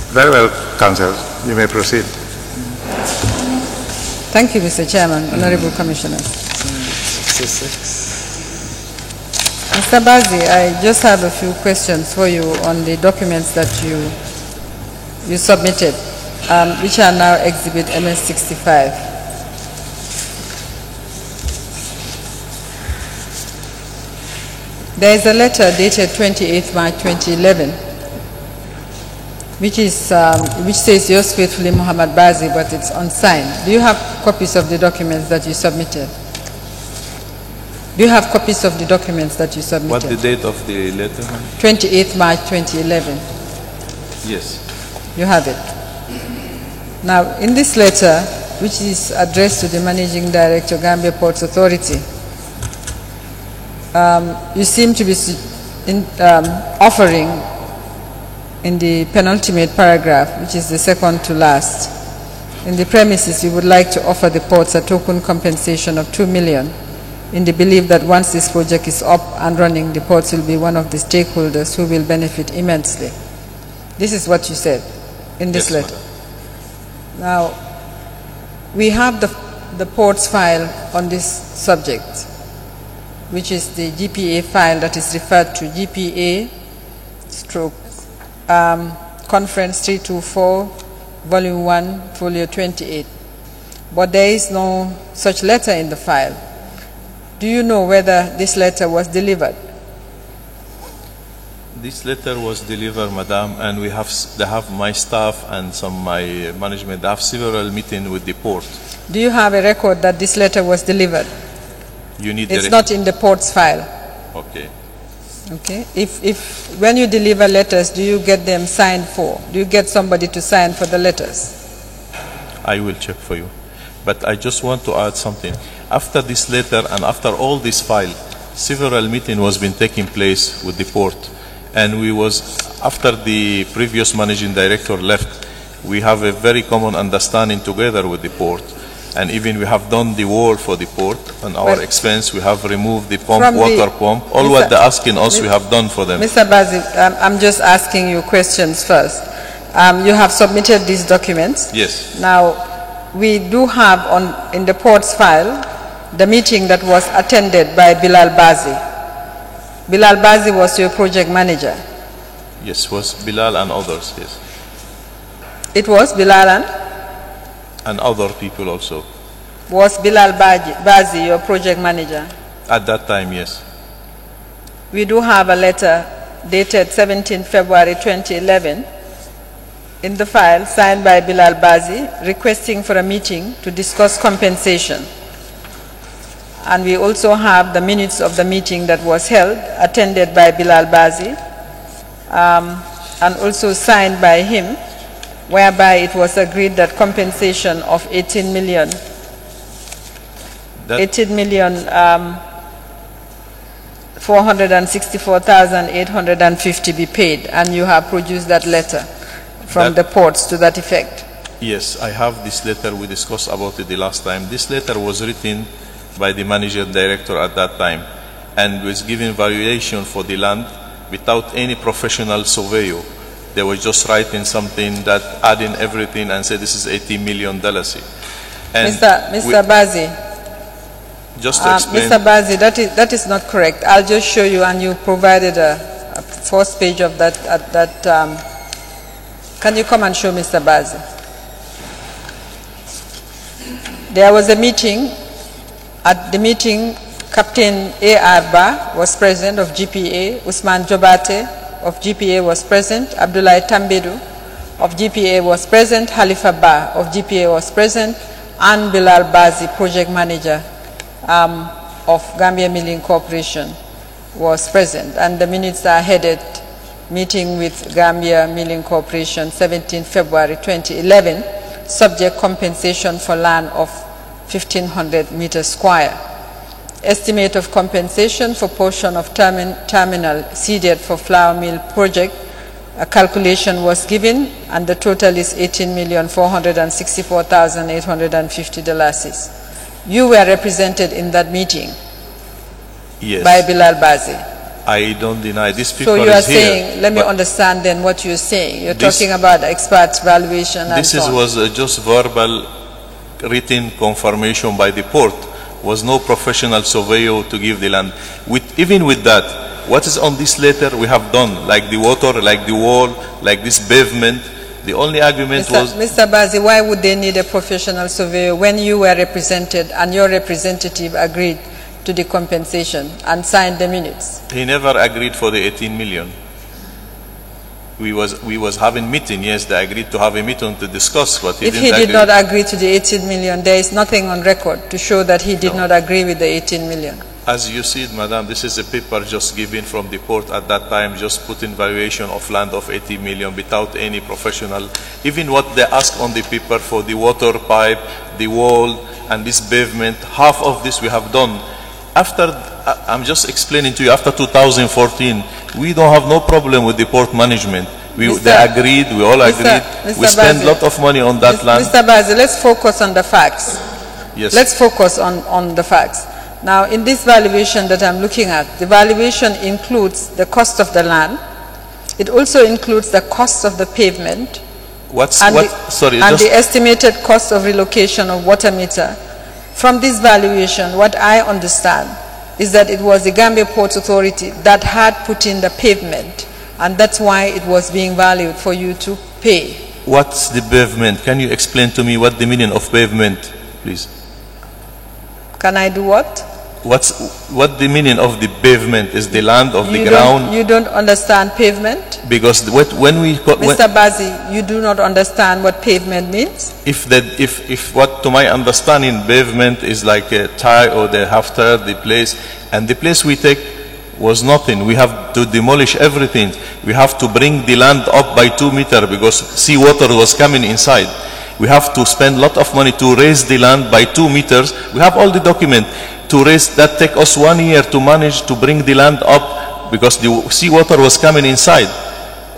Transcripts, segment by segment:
Very well, Council. You may proceed. Thank you, Mr. Chairman, Honorable Commissioners. 66. Mr. Bazi, I just have a few questions for you on the documents that you submitted, which are now Exhibit MS-65. There is a letter dated 28 March 2011, which says yours faithfully, Muhammad Bazi, but it's unsigned. Do you have copies of the documents that you submitted? Do you have copies of the documents that you submitted? What's the date of the letter? 28 March 2011. Yes. You have it. Now, in this letter, which is addressed to the Managing Director, Gambia Ports Authority, you seem to be offering in the penultimate paragraph, which is the second to last, in the premises you would like to offer the ports a token compensation of $2 million in the belief that once this project is up and running, the ports will be one of the stakeholders who will benefit immensely. This is what you said in this letter. Madam. Now, we have the ports file on this subject, which is the GPA file that is referred to GPA stroke Conference 324, Volume 1, Folio 28. But there is no such letter in the file. Do you know whether this letter was delivered? This letter was delivered, Madam, and they have my staff and my management. They have several meetings with the port. Do you have a record that this letter was delivered? You need It's not in the port's file. Okay. Okay. If when you deliver letters, do you get them signed for? Do you get somebody to sign for the letters? I will check for you. But I just want to add something. After this letter and after all this file, several meetings was been taking place with the port. And after the previous managing director left, we have a very common understanding together with the port. And even we have done the wall for the port on our expense. We have removed the pump, water pump. All what they're asking us, we have done for them. Mr. Bazi, I'm just asking you questions first. You have submitted these documents. Yes. Now, we do have in the port's file the meeting that was attended by Bilal Bazi. Bilal Bazi was your project manager. Yes, was Bilal and others, yes. It was Bilal and other people also. Was Bilal Bazi your project manager? At that time, yes. We do have a letter dated 17 February 2011 in the file signed by Bilal Bazi requesting for a meeting to discuss compensation. And we also have the minutes of the meeting that was held, attended by Bilal Bazi, and also signed by him, whereby it was agreed that compensation of 18 million, 464,850 be paid, and you have produced that letter from the ports to that effect. Yes, I have this letter. We discussed about it the last time. This letter was written by the manager director at that time and was given valuation for the land without any professional surveyor. They were just writing something that adding everything and said this is $80 million. And Mr. Bazi, just to explain. Mr. Bazi, that is not correct. I'll just show you, and you provided a first page of that. Can you come and show Mr. Bazi? There was a meeting. At the meeting, Captain A.R. Ba was present of GPA, Usman Jobate of GPA was present, Abdullah Tambedu of GPA was present, Halifa Ba of GPA was present, and Bilal Bazi, project manager of Gambia Milling Corporation, was present. And the minutes are headed, meeting with Gambia Milling Corporation, 17 February 2011, subject compensation for land of 1,500 meters square. Estimate of compensation for portion of terminal ceded for flour mill project. A calculation was given, and the total is $18,464,850. You were represented in that meeting. Yes. By Bilal Bazi. I don't deny this people So you are is here. saying, let me but understand then what you're saying. You're this- talking about experts' valuation and This so on. was just verbal written confirmation by the port. Was no professional surveyor to give the land. Even with that, what is on this letter we have done, like the water, like the wall, like this pavement. The only argument was Mr. Bazi, why would they need a professional surveyor when you were represented and your representative agreed to the compensation and signed the minutes? he never agreed for the 18 million. We was having meeting. Yes, they agreed to have a meeting to discuss, but If didn't he did agree. not agree to the 18 million, there is nothing on record to show that he did not agree with the 18 million. As you see, madam, this is a paper just given from the port at that time, just put in valuation of land of 80 million without any professional. Even what they ask on the paper for the water pipe, the wall, and this pavement, half of this we have done. After, I'm just explaining to you, after 2014, we don't have no problem with the port management. They agreed, we all agreed. Mr. We spent a Basil, lot of money on that land. Mr. Bazi, let's focus on the facts. Yes. Let's focus on the facts. Now, in this valuation that I'm looking at, the valuation includes the cost of the land. It also includes the cost of the pavement and the estimated cost of relocation of water meter. From this valuation, what I understand is that it was the Gambia Port Authority that had put in the pavement, and that's why it was being valued for you to pay. What's the pavement? Can you explain to me what the meaning of pavement, please? Can I do what? What the meaning of the pavement is? The land of the ground? You don't understand pavement? Because when we Mr. Bazi, you do not understand what pavement means? if what to my understanding pavement is like a tie or they have tired the place, and the place we take was nothing. We have to demolish everything. We have to bring the land up by 2 meters because seawater was coming inside. We have to spend a lot of money to raise the land by 2 meters. We have all the document to raise that. Take us 1 year to manage to bring the land up because the seawater was coming inside.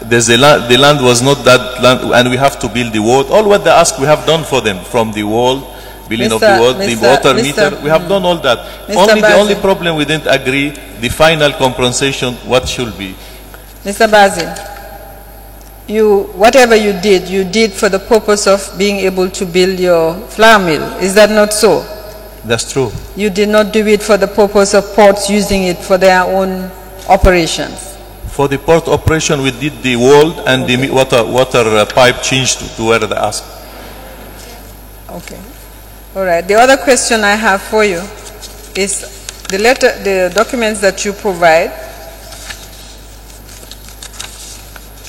The land was not that land, and we have to build the wall. All what they ask, we have done for them, from the wall, building of the wall, the water meter. We have done all that. The only problem we didn't agree, the final compensation, what should be. Mr. Bazi, whatever you did for the purpose of being able to build your flour mill. Is that not so? That's true. You did not do it for the purpose of ports using it for their own operations. For the port operation, we did the wall and the water pipe changed to where they asked. Okay. All right. The other question I have for you is the documents that you provide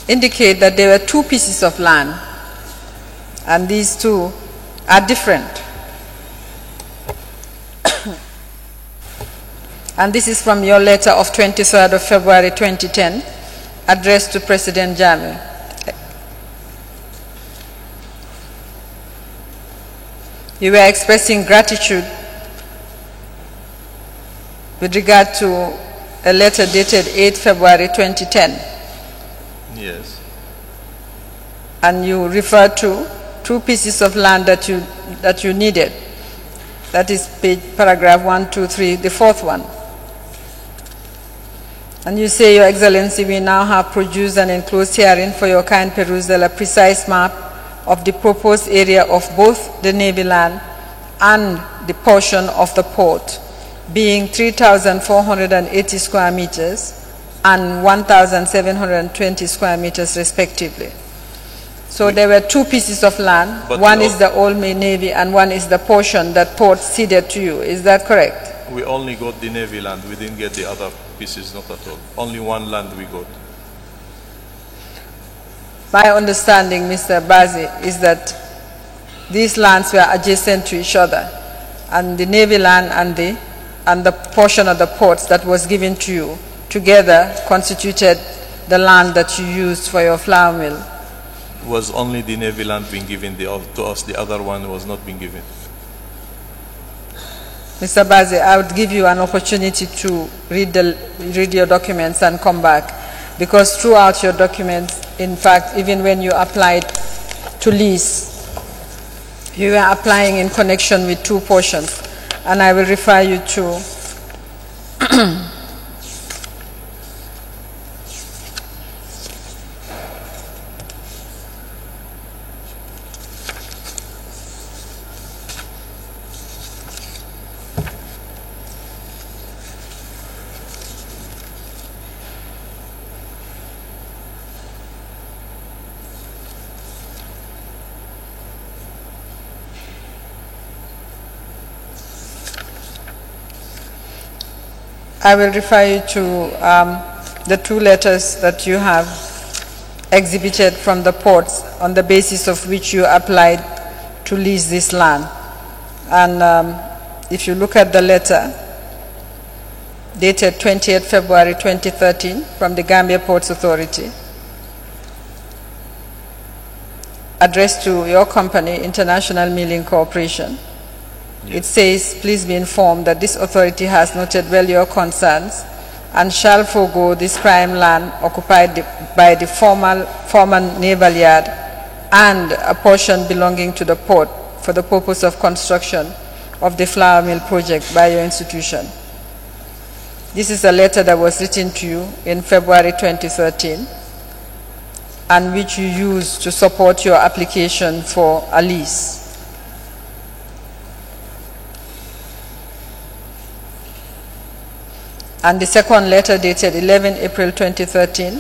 indicate that there were 2 pieces of land, and these 2 are different. And this is from your letter of 23rd of February 2010, addressed to President Jammeh. You were expressing gratitude with regard to a letter dated 8 February 2010. Yes. And you refer to 2 pieces of land that you needed. That is paragraph 1, 2, 3, the 4th one. And you say, Your Excellency, we now have produced and enclosed herein for your kind perusal a precise map of the proposed area of both the Navy land and the portion of the port, being 3,480 square meters and 1,720 square meters respectively. So there were 2 pieces of land. One is the Old Navy and one is the portion that port ceded to you. Is that correct? We only got the Navy land. We didn't get the other pieces, not at all. Only one land we got. My understanding, Mr. Bazi, is that these lands were adjacent to each other, and the Navy land and the portion of the ports that was given to you together constituted the land that you used for your flour mill. Was only the Navy land being given to us. The other one was not being given. Mr. Bazi, I would give you an opportunity to read your documents and come back, because throughout your documents, in fact, even when you applied to lease, you were applying in connection with 2 portions, and I will refer you to I will refer you to the 2 letters that you have exhibited from the ports on the basis of which you applied to lease this land. And if you look at the letter dated 28 February 2013 from the Gambia Ports Authority, addressed to your company, International Milling Corporation, it says, please be informed that this authority has noted well your concerns and shall forego this prime land occupied by the former naval yard and a portion belonging to the port for the purpose of construction of the flour mill project by your institution. This is a letter that was written to you in February 2013 and which you used to support your application for a lease. And the second letter dated 11 April 2013,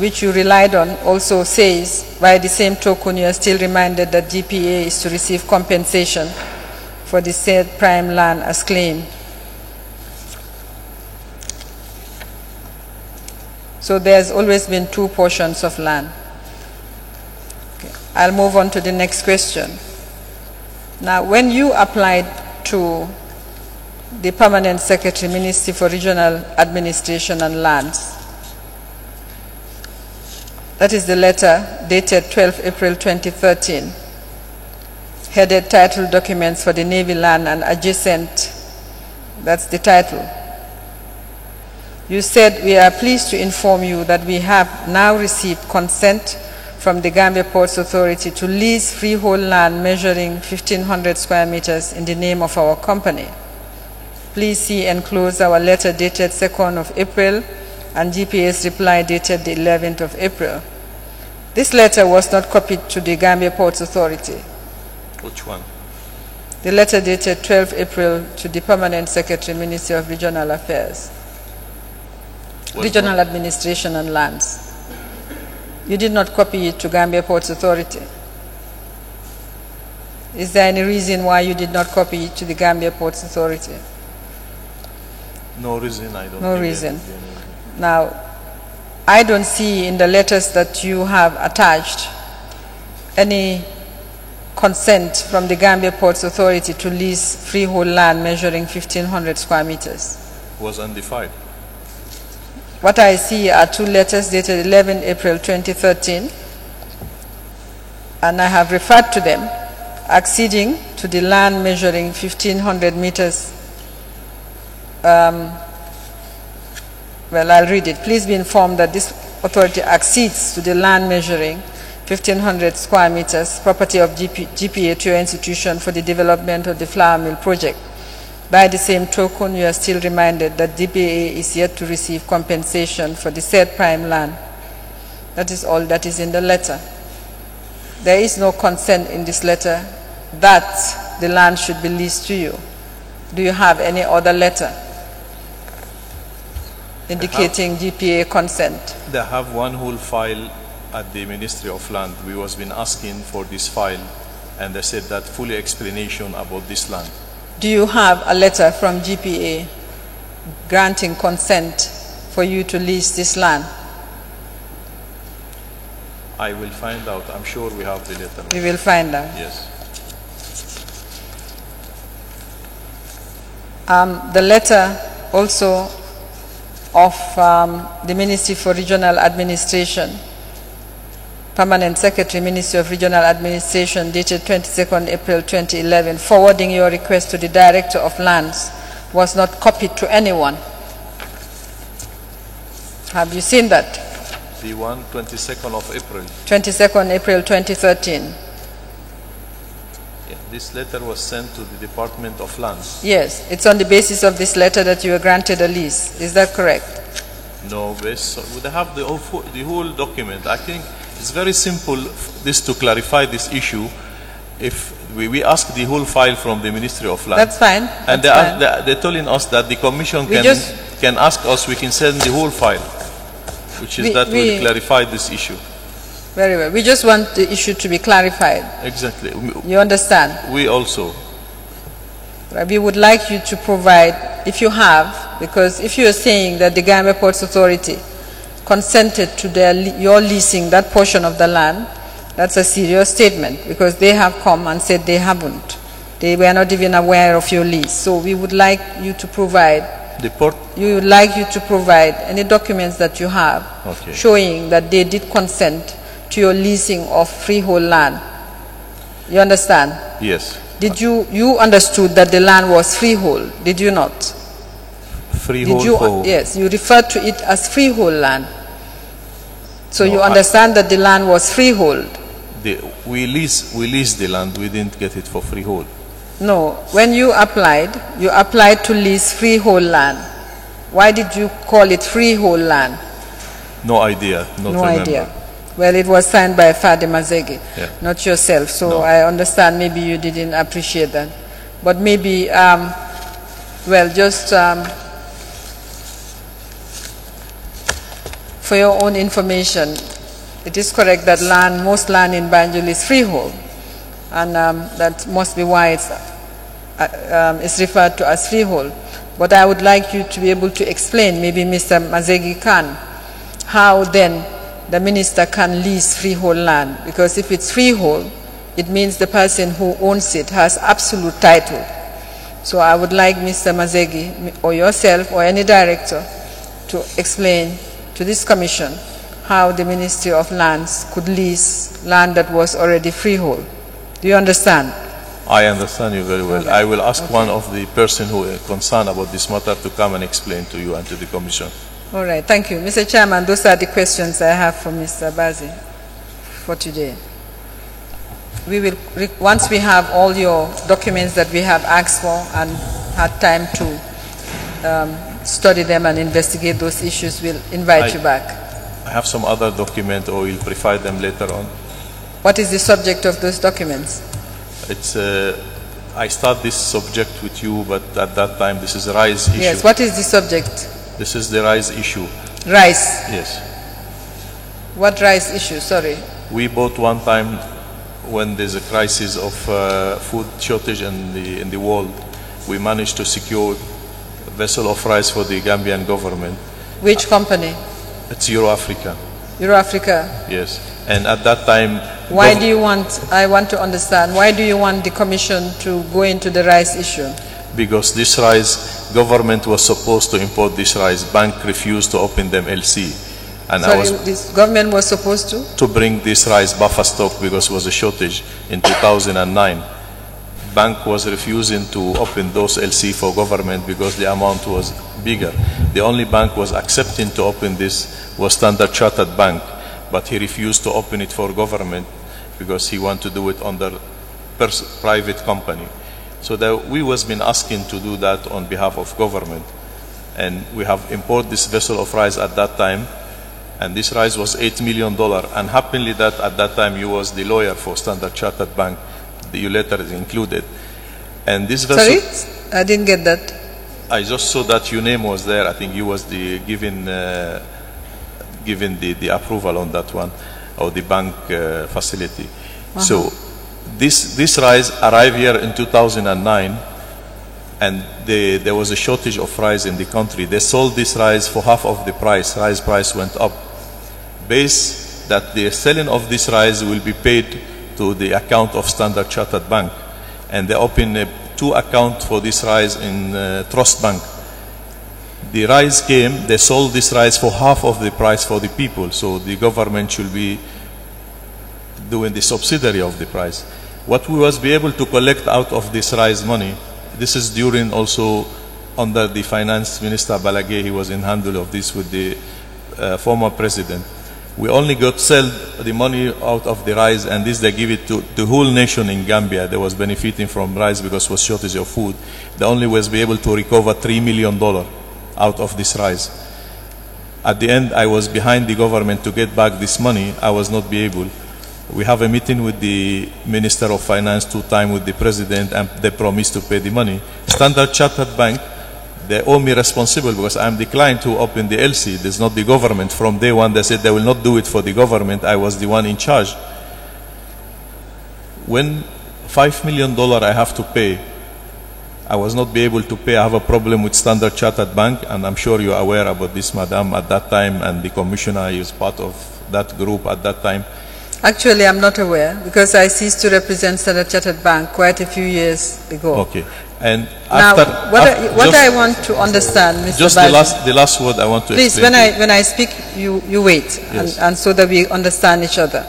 which you relied on, also says, by the same token, you are still reminded that GPA is to receive compensation for the said prime land as claimed. So there's always been 2 portions of land. Okay. I'll move on to the next question. Now, when you applied to the Permanent Secretary, Ministry for Regional Administration and Lands, that is the letter dated 12 April 2013, headed title documents for the Navy land and adjacent, that's the title. You said, we are pleased to inform you that we have now received consent from the Gambia Ports Authority to lease freehold land measuring 1,500 square meters in the name of our company. Please see enclosed our letter dated 2nd of April and GPA's reply dated the 11th of April. This letter was not copied to the Gambia Ports Authority. Which one? The letter dated 12 April to the Permanent Secretary, Ministry of Regional Affairs, Regional Administration and Lands. You did not copy it to Gambia Ports Authority. Is there any reason why you did not copy it to the Gambia Ports Authority? No reason, I don't. No reason. Now, I don't see in the letters that you have attached any consent from the Gambia Ports Authority to lease freehold land measuring 1,500 square meters. Was undefined. What I see are 2 letters dated 11 April 2013, and I have referred to them, acceding to the land measuring 1,500 meters. Well, I'll read it. Please be informed that this authority accedes to the land measuring 1,500 square meters, property of GPA to your institution for the development of the flour mill project. By the same token, you are still reminded that GPA is yet to receive compensation for the said prime land. That is all that is in the letter. There is no consent in this letter that the land should be leased to you. Do you have any other letter indicating GPA consent? They have one whole file at the Ministry of Land. We was been asking for this file, and they said that full explanation about this land. Do you have a letter from GPA granting consent for you to lease this land? I will find out. I'm sure we have the letter. We will find out. Yes. The letter also of the Ministry for Regional Administration, Permanent Secretary, Ministry of Regional Administration, dated 22nd April 2011, forwarding your request to the Director of Lands, was not copied to anyone. Have you seen that? The one, 22nd of April. 22nd April 2013. Yeah, this letter was sent to the Department of Lands. Yes, it's on the basis of this letter that you were granted a lease. Is that correct? No, they have the whole document. I think it's very simple this to clarify this issue. If we ask the whole file from the Ministry of Land. That's fine. And they're telling us that the Commission can ask us, we can send the whole file, which is that will clarify this issue. Very well. We just want the issue to be clarified. Exactly. You understand? We also. We would like you to provide if you have, because if you are saying that the Gambia Ports Authority consented to your leasing that portion of the land, that's a serious statement, because they have come and said they haven't. They were not even aware of your lease. So we would like you to provide, any documents that you have showing that they did consent to your leasing of freehold land. You understand? Yes. Did you understood that the land was freehold, did you not? Freehold? Yes, you referred to it as freehold land. So no, you understand that the land was freehold? We leased the land, we didn't get it for freehold. No, when you applied to lease freehold land. Why did you call it freehold land? No idea, no idea. Well, it was signed by Fadi Mazegi, not yourself, so no. I understand maybe you didn't appreciate that. But maybe, well, just for your own information, it is correct that most land in Banjul is freehold, and that must be why it's referred to as freehold. But I would like you to be able to explain, maybe Mr. Mazegi can, how then the minister can lease freehold land, because if it's freehold, it means the person who owns it has absolute title. So I would like Mr. Mazegi or yourself or any director to explain to this commission how the Ministry of Lands could lease land that was already freehold. Do you understand? I understand you very well. Okay. I will ask one of the person who is concerned about this matter to come and explain to you and to the commission. All right, thank you. Mr. Chairman, those are the questions I have for Mr. Bazi for today. We will, once we have all your documents that we have asked for and had time to study them and investigate those issues, we'll invite you back. I have some other document, or we'll provide them later on. What is the subject of those documents? It's I start this subject with you, but at that time this is a rice issue. Yes, what is the subject? This is the rice issue. Rice? Yes. What rice issue? Sorry. We bought one time when there's a crisis of food shortage in the world. We managed to secure a vessel of rice for the Gambian government. Which company? It's Euroafrica. Euroafrica? Yes. And at that time... Why do you want, I want to understand, why do you want the commission to go into the rice issue? Because this rice, government was supposed to import this rice. Bank refused to open them LC. And sorry, this government was supposed to? To bring this rice buffer stock because it was a shortage in 2009. Bank was refusing to open those LC for government because the amount was bigger. The only bank was accepting to open this was Standard Chartered Bank, but he refused to open it for government because he wanted to do it under private company. So that we was been asking to do that on behalf of government. And we have imported this vessel of rice at that time, and this rice was $8 million. And happily that at that time you was the lawyer for Standard Chartered Bank. Your letter is included. And this vessel... Sorry? I didn't get that. I just saw that your name was there. I think you was the given the approval on that one, or the bank facility. So this rice arrived here in 2009, and there was a shortage of rice in the country. They sold this rice for half of the price. Rice price went up. Based that the selling of this rice will be paid to the account of Standard Chartered Bank, and they opened 2 accounts for this rice in Trust Bank. The rice came, they sold this rice for half of the price for the people, so the government should be doing the subsidiary of the price. What we was be able to collect out of this rice money, this is during also under the finance minister Balagay, he was in handle of this with the former president. We only got sell the money out of the rice, and this they give it to the whole nation in Gambia. They was benefiting from rice because was shortage of food. They only was be able to recover $3 million out of this rice. At the end, I was behind the government to get back this money. I was not be able. We have a meeting with the Minister of Finance 2 times with the President, and they promised to pay the money. Standard Chartered Bank, they owe me responsible because I'm the client who opened the LC. There's not the government. From day one, they said they will not do it for the government. I was the one in charge. When $5 million I have to pay I was not be able to pay. I have a problem with Standard Chartered Bank, and I'm sure you're aware about this, madam, at that time, and the commissioner is part of that group at that time. Actually, I'm not aware, because I ceased to represent Standard Chartered Bank quite a few years ago. Okay. And Now, after, what I want to understand, Mr. just Baji, the last word I want to please, explain. when I speak, you wait, Yes. and so that we understand each other.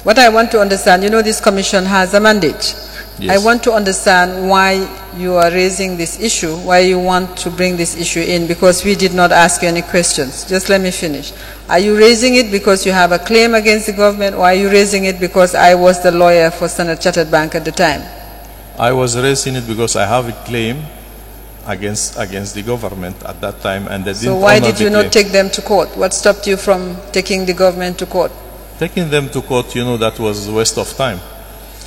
What I want to understand, you know, this commission has a mandate. Yes. I want to understand why you are raising this issue, why you want to bring this issue in, because we did not ask you any questions. Just let me finish. Are you raising it because you have a claim against the government, or are you raising it because I was the lawyer for Standard Chartered Bank at the time? I was raising it because I have a claim against the government at that time, and they didn't So why honor did the you claim. not take them to court? What stopped you from taking the government to court? Taking them to court, you know, that was a waste of time.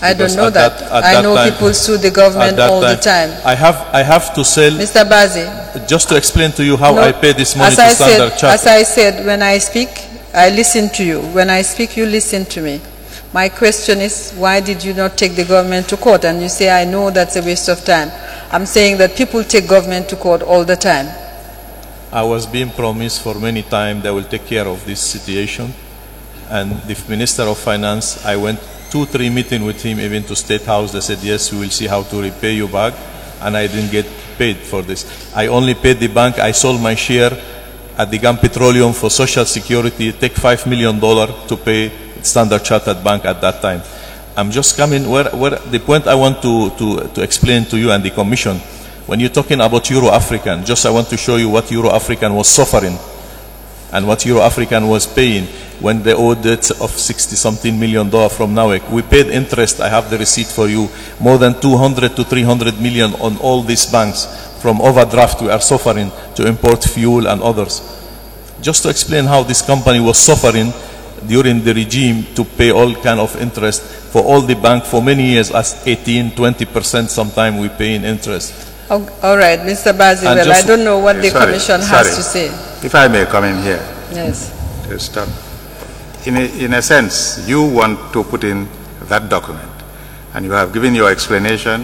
I don't Because know at that. at I that know time- people sue the at government that all the time. I have to sell, Mr. Bazi, just to explain to you how no, I pay this money as to I Standard said, Chartered. as I said, when I speak, I listen to you. When I speak, you listen to me. My question is, why did you not take the government to court? And you say, I know that's a waste of time. I'm saying that people take government to court all the time. I was being promised for many times they will take care of this situation. And the Minister of Finance, I went 2-3 meetings with him, even to State House. They said, yes, we will see how to repay you back. And I didn't get paid for this. I only paid the bank. I sold my share at the Gulf Petroleum for Social Security, take $5 million to pay Standard Chartered Bank at that time. I'm just coming where the point I want to explain to you and the Commission, when you're talking about Euro-African, just I want to show you what Euro-African was suffering and what Euro-African was paying when they owed debts of $60-something million from NAWEC. We paid interest, I have the receipt for you, more than 200 to 300 million on all these banks. From overdraft we are suffering to import fuel and others. Just to explain how this company was suffering during the regime to pay all kind of interest for all the bank for many years, as 18-20% sometimes we pay in interest. Oh, all right, Mr. Bazi, And well, I just- don't know what the Sorry, Commission sorry. has to say. If I may come in here Yes. to stop. In a sense, you want to put in that document, and you have given your explanation,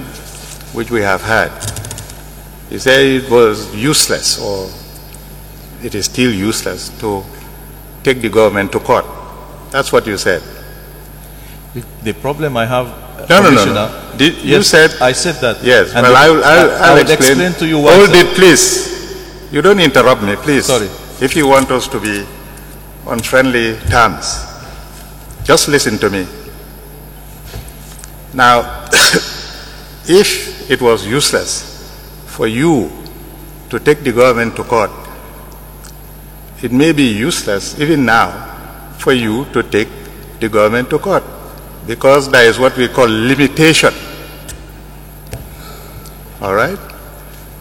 which we have heard. You say it was useless, or it is still useless, to take the government to court. That's what you said. The problem I have, No. Commissioner, You yes, said... I said that. Yes, And well, I I'll will explain to you what. Hold it, please. You don't interrupt me, please. Sorry. If you want us to be on friendly terms, just listen to me. Now, if it was useless for you to take the government to court, it may be useless even now for you to take the government to court, because there is what we call limitation. All right?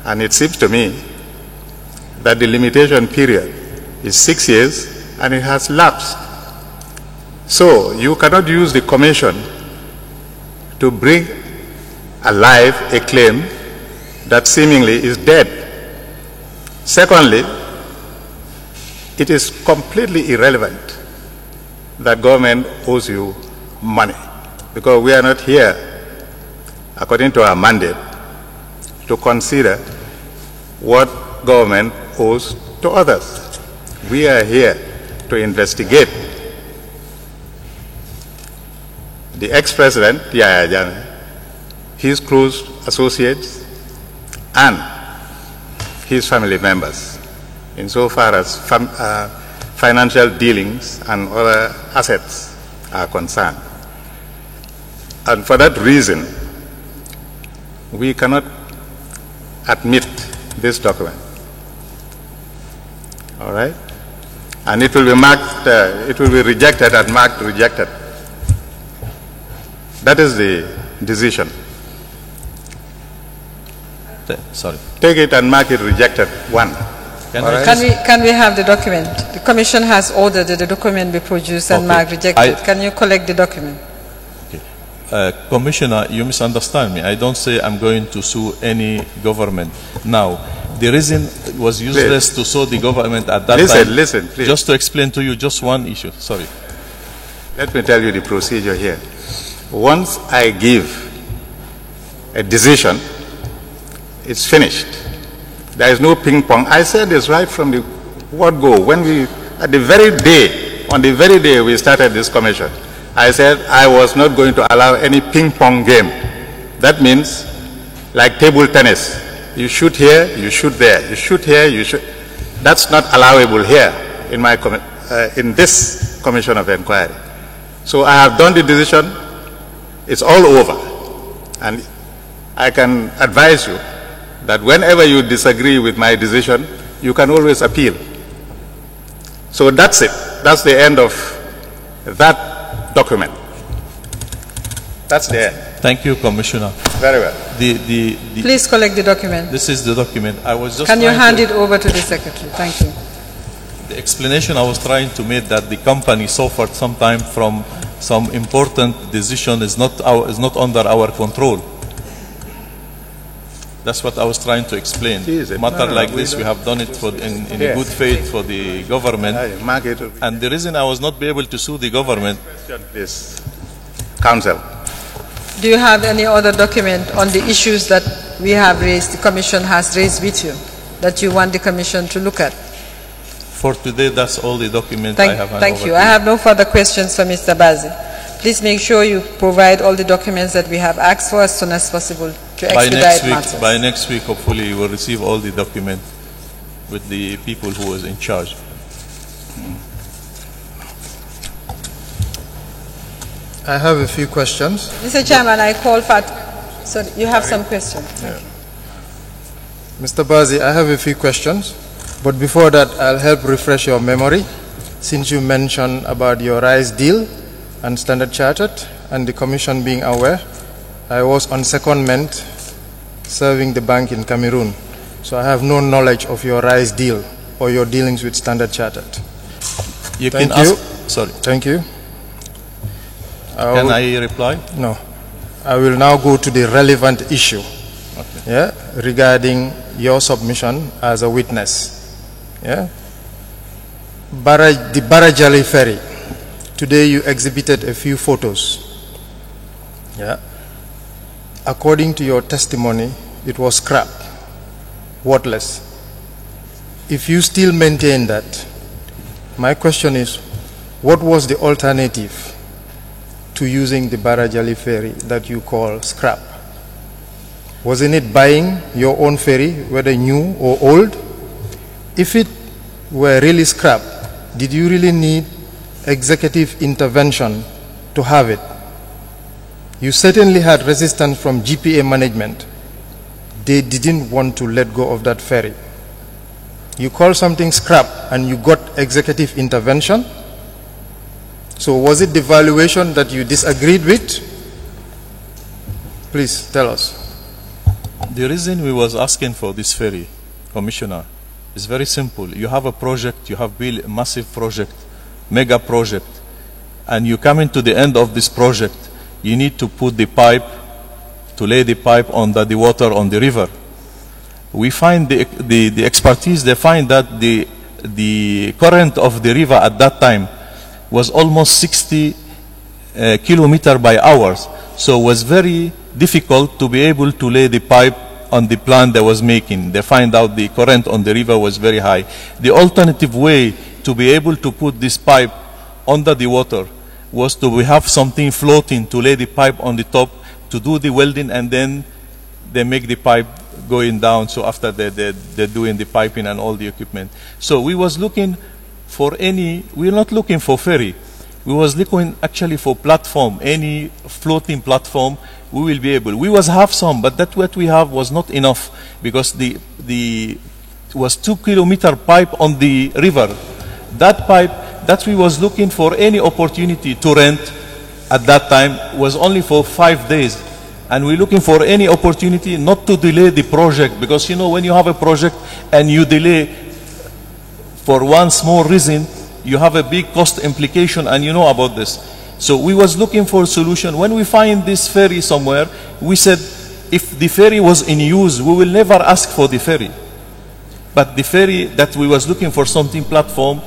And it seems to me that the limitation period is 6 years and it has lapsed. So you cannot use the commission to bring alive a claim that seemingly is dead. Secondly, it is completely irrelevant that government owes you money, because we are not here, according to our mandate, to consider what government owes to others. We are here to investigate the ex-president, Yahya Jammeh, his close associates, and his family members, insofar as financial dealings and other assets are concerned. And for that reason, we cannot admit this document. All right? And it will be marked, it will be rejected and marked rejected. That is the decision. Sorry. Take it and mark it rejected, 1. Can All I right. just- Can we have the document? The Commission has ordered that the document be produced and Okay. marked rejected. Can you collect the document? Commissioner, you misunderstand me. I don't say I'm going to sue any government. Now, the reason it was useless to sue the government at that time. Listen, please. Just to explain to you just one issue. Sorry. Let me tell you the procedure here. Once I give a decision It's finished. There is no ping pong. I said this right from the word go. When on the very day we started this commission, I said I was not going to allow any ping pong game. That means like table tennis. You shoot here, you shoot there. You shoot here, you shoot. That's not allowable here in this commission of inquiry. So I have done the decision. It's all over. And I can advise you that whenever you disagree with my decision, you can always appeal. So that's it. That's the end of that document. That's the end. Thank you, Commissioner. Very well. Please collect the document. This is the document. I was just. Can you hand it over to the secretary? Thank you. The explanation I was trying to make that the company suffered some time from some important decision is not under our control. That's what I was trying to explain. Matter like this, we have done it in a good faith for the government. And the reason I was not able to sue the government. This council. Do you have any other document on the issues that we have raised, the Commission has raised with you, that you want the Commission to look at? For today, that's all the documents I have. Thank you. I have no further questions for Mr. Bazi. Please make sure you provide all the documents that we have asked for as soon as possible to expedite matters. By next week, hopefully, you will receive all the documents with the people who was in charge. I have a few questions. Mr. Chairman, I call for... Sorry, you have some questions. Yeah. Mr. Bazi, I have a few questions. But before that, I'll help refresh your memory. Since you mentioned about your rice deal and Standard Chartered and the Commission being aware, I was on secondment serving the bank in Cameroon. So I have no knowledge of your rice deal or your dealings with Standard Chartered. Thank you. Sorry. Thank you. Can I reply? No. I will now go to the relevant issue regarding your submission as a witness. The Barajali ferry. Today you exhibited a few photos. According to your testimony, it was scrap, worthless. If you still maintain that, my question is, what was the alternative to using the Barajali ferry that you call scrap? Wasn't it buying your own ferry, whether new or old? If it were really scrap, did you really need executive intervention to have it? You certainly had resistance from GPA management. They didn't want to let go of that ferry. You call something scrap and you got executive intervention. So was it the valuation that you disagreed with? Please tell us. The reason we was asking for this ferry, Commissioner, is very simple. You have a project, you have built a massive project, mega project, and you come into the end of this project, you need to put the pipe, to lay the pipe under the water on the river. We find the expertise, they find that the current of the river at that time was almost 60 kilometers by hour. So it was very difficult to be able to lay the pipe on the plan they was making. They find out the current on the river was very high. The alternative way to be able to put this pipe under the water was to have something floating to lay the pipe on the top, to do the welding, and then they make the pipe going down. So after they're doing the piping and all the equipment. So we was looking for we're not looking for ferry. We was looking actually for platform, any floating platform we will be able. We was have some, but that what we have was not enough, because it was 2 kilometer pipe on the river. That pipe that we was looking for any opportunity to rent at that time was only for 5 days. And we're looking for any opportunity not to delay the project, because you know when you have a project and you delay for one small reason, you have a big cost implication, and you know about this. So we was looking for a solution. When we find this ferry somewhere, we said if the ferry was in use, we will never ask for the ferry. But the ferry that we was looking for something platform,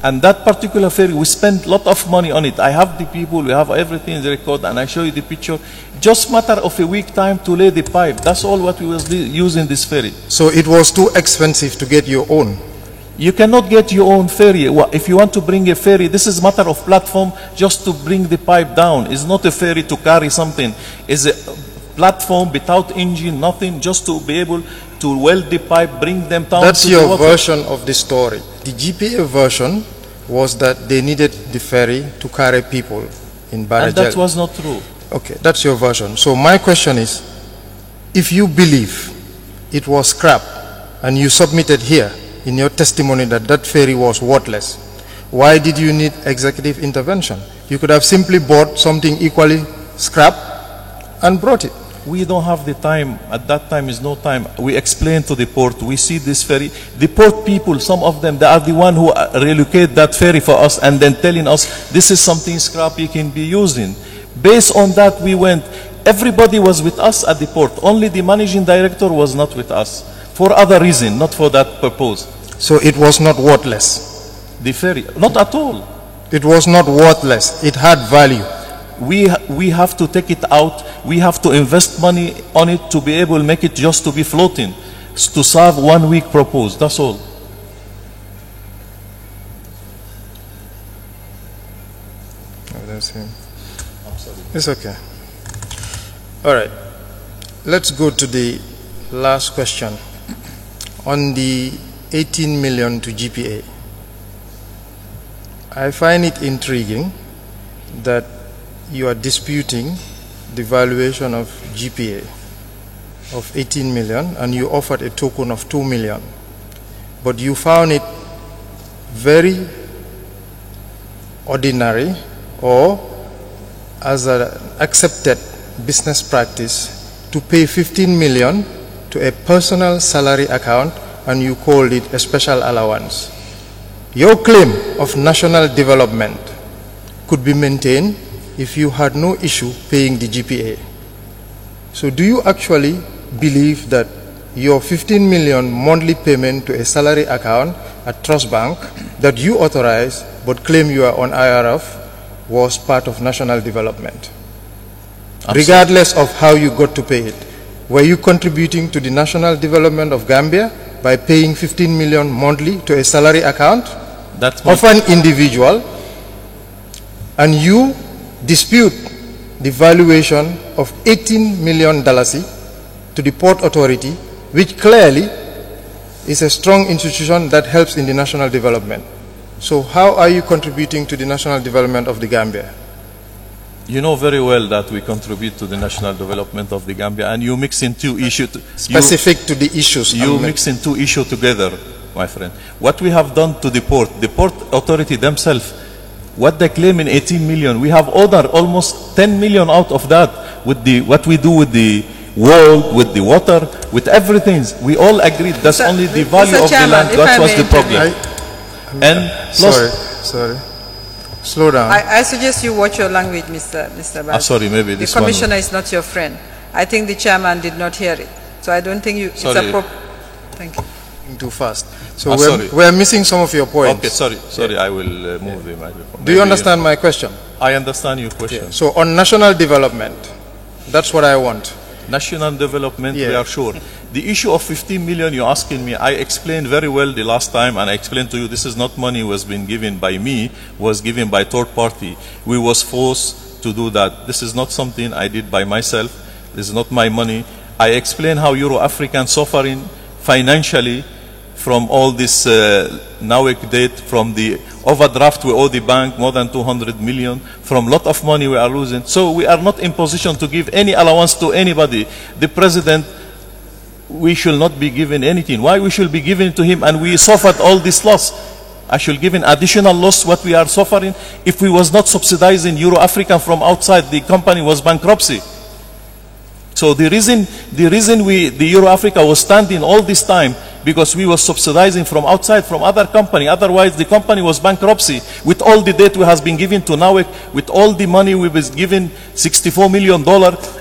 And that particular ferry, we spent a lot of money on it. I have the people, we have everything in the record, and I show you the picture. Just matter of a week time to lay the pipe. That's all what we was using this ferry. So it was too expensive to get your own? You cannot get your own ferry. If you want to bring a ferry, this is matter of platform just to bring the pipe down. It's not a ferry to carry something. It's a platform without engine, nothing, just to be able to weld the pipe, bring them down. That's to your the water. version of the story. The GPA version was that they needed the ferry to carry people in Barajel. And that was not true. Okay, that's your version. So my question is, if you believe it was scrap and you submitted here in your testimony that that ferry was worthless, why did you need executive intervention? You could have simply bought something equally scrap and brought it. We don't have the time. At that time is no time. We explain to the port. We see this ferry. The port people, some of them, they are the one who relocate that ferry for us and then telling us this is something scrappy can be used in. Based on that, we went. Everybody was with us at the port. Only the managing director was not with us for other reason, not for that purpose. So it was not worthless? The ferry, not at all. It was not worthless. It had value. We have to take it out. We have to invest money on it to be able to make it just to be floating, to serve 1 week purpose. That's all. Oh, that's him. It's okay. All right. Let's go to the last question. On the 18 million to GPA, I find it intriguing that you are disputing the valuation of GPA of 18 million and you offered a token of 2 million. But you found it very ordinary or as an accepted business practice to pay 15 million to a personal salary account, and you called it a special allowance. Your claim of national development could be maintained if you had no issue paying the GPA. So do you actually believe that your 15 million monthly payment to a salary account at Trust Bank that you authorized but claim you are on IRF was part of national development? Regardless of how you got to pay it. Were you contributing to the national development of Gambia by paying 15 million monthly to a salary account of an individual, and you dispute the valuation of $18 million to the Port Authority, which clearly is a strong institution that helps in the national development? So how are you contributing to the national development of the Gambia? You know very well that we contribute to the national development of the Gambia, and you mix in two issues. Specific to the issues. You mix in two issues together, my friend. What we have done to the Port Authority themselves, what they claim in 18 million, we have ordered almost 10 million out of that with what we do with the wall, with the water, with everything. We all agreed that's only the value of the land. That was the problem. Sorry. Slow down. I suggest you watch your language, Mr. Baz. Sorry, maybe this one. The commissioner is not your friend. I think the chairman did not hear it. So I don't think it's appropriate. Thank you. Too fast. So we're missing some of your points. Okay, sorry, I will move the microphone. Do you understand my question? I understand your question. Yeah. So on national development, that's what I want. National development, we are sure. The issue of 15 million you're asking me, I explained very well the last time, and I explained to you this is not money was been given by me, was given by third party. We was forced to do that. This is not something I did by myself. This is not my money. I explained how Euro-African suffering financially from all this NAWEC debt, from the overdraft we owe the bank more than 200 million, from lot of money we are losing. So we are not in position to give any allowance to anybody. The president, we should not be given anything. Why we should be giving to him, and we suffered all this loss? I should give an additional loss what we are suffering. If we was not subsidizing Euro-African from outside, the company was bankruptcy. So the reason the Euro-Africa was standing all this time, because we were subsidizing from outside, from other company. Otherwise, the company was bankruptcy. With all the debt we has been given to NAWEC, with all the money we was given, $64 million,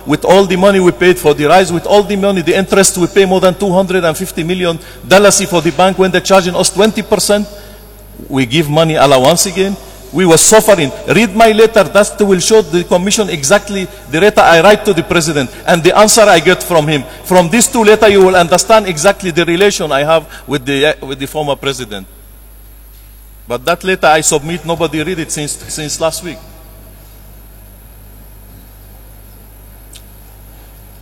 with all the money we paid for the rise, with all the money, the interest we pay more than $250 million for the bank when they're charging us 20%. we give money allowance again. We were suffering. Read my letter. That will show the commission exactly the letter I write to the president and the answer I get from him. From these two letters, you will understand exactly the relation I have with the former president. But that letter I submit, nobody read it since last week.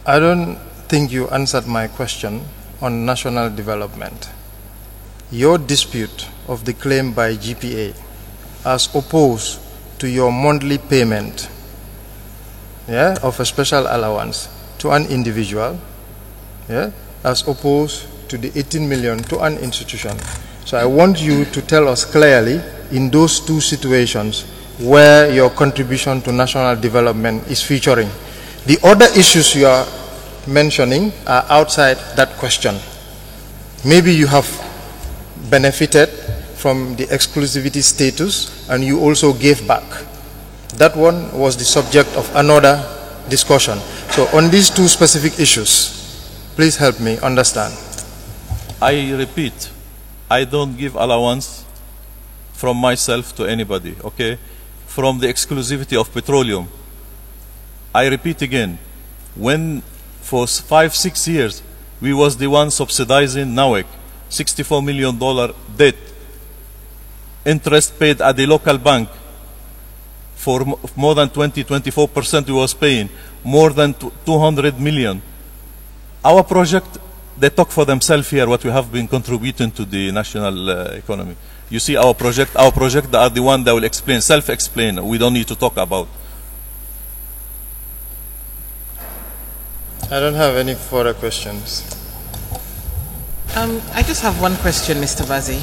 I don't think you answered my question on national development. Your dispute of the claim by GPA as opposed to your monthly payment of a special allowance to an individual, as opposed to the 18 million to an institution. So I want you to tell us clearly in those two situations where your contribution to national development is featuring. The other issues you are mentioning are outside that question. Maybe you have benefited from the exclusivity status and you also gave back. That one was the subject of another discussion. So on these two specific issues, please help me understand. I repeat, I don't give allowance from myself to anybody, okay? From the exclusivity of petroleum. I repeat again, when for 5-6 years we was the one subsidizing NAWEC, $64 million debt, interest paid at the local bank for more than 24% we was paying, more than 200 million. Our project, they talk for themselves here what we have been contributing to the national economy. You see our project are the one that will explain, self-explain. We don't need to talk about. I don't have any further questions. I just have one question, Mr. Bassey.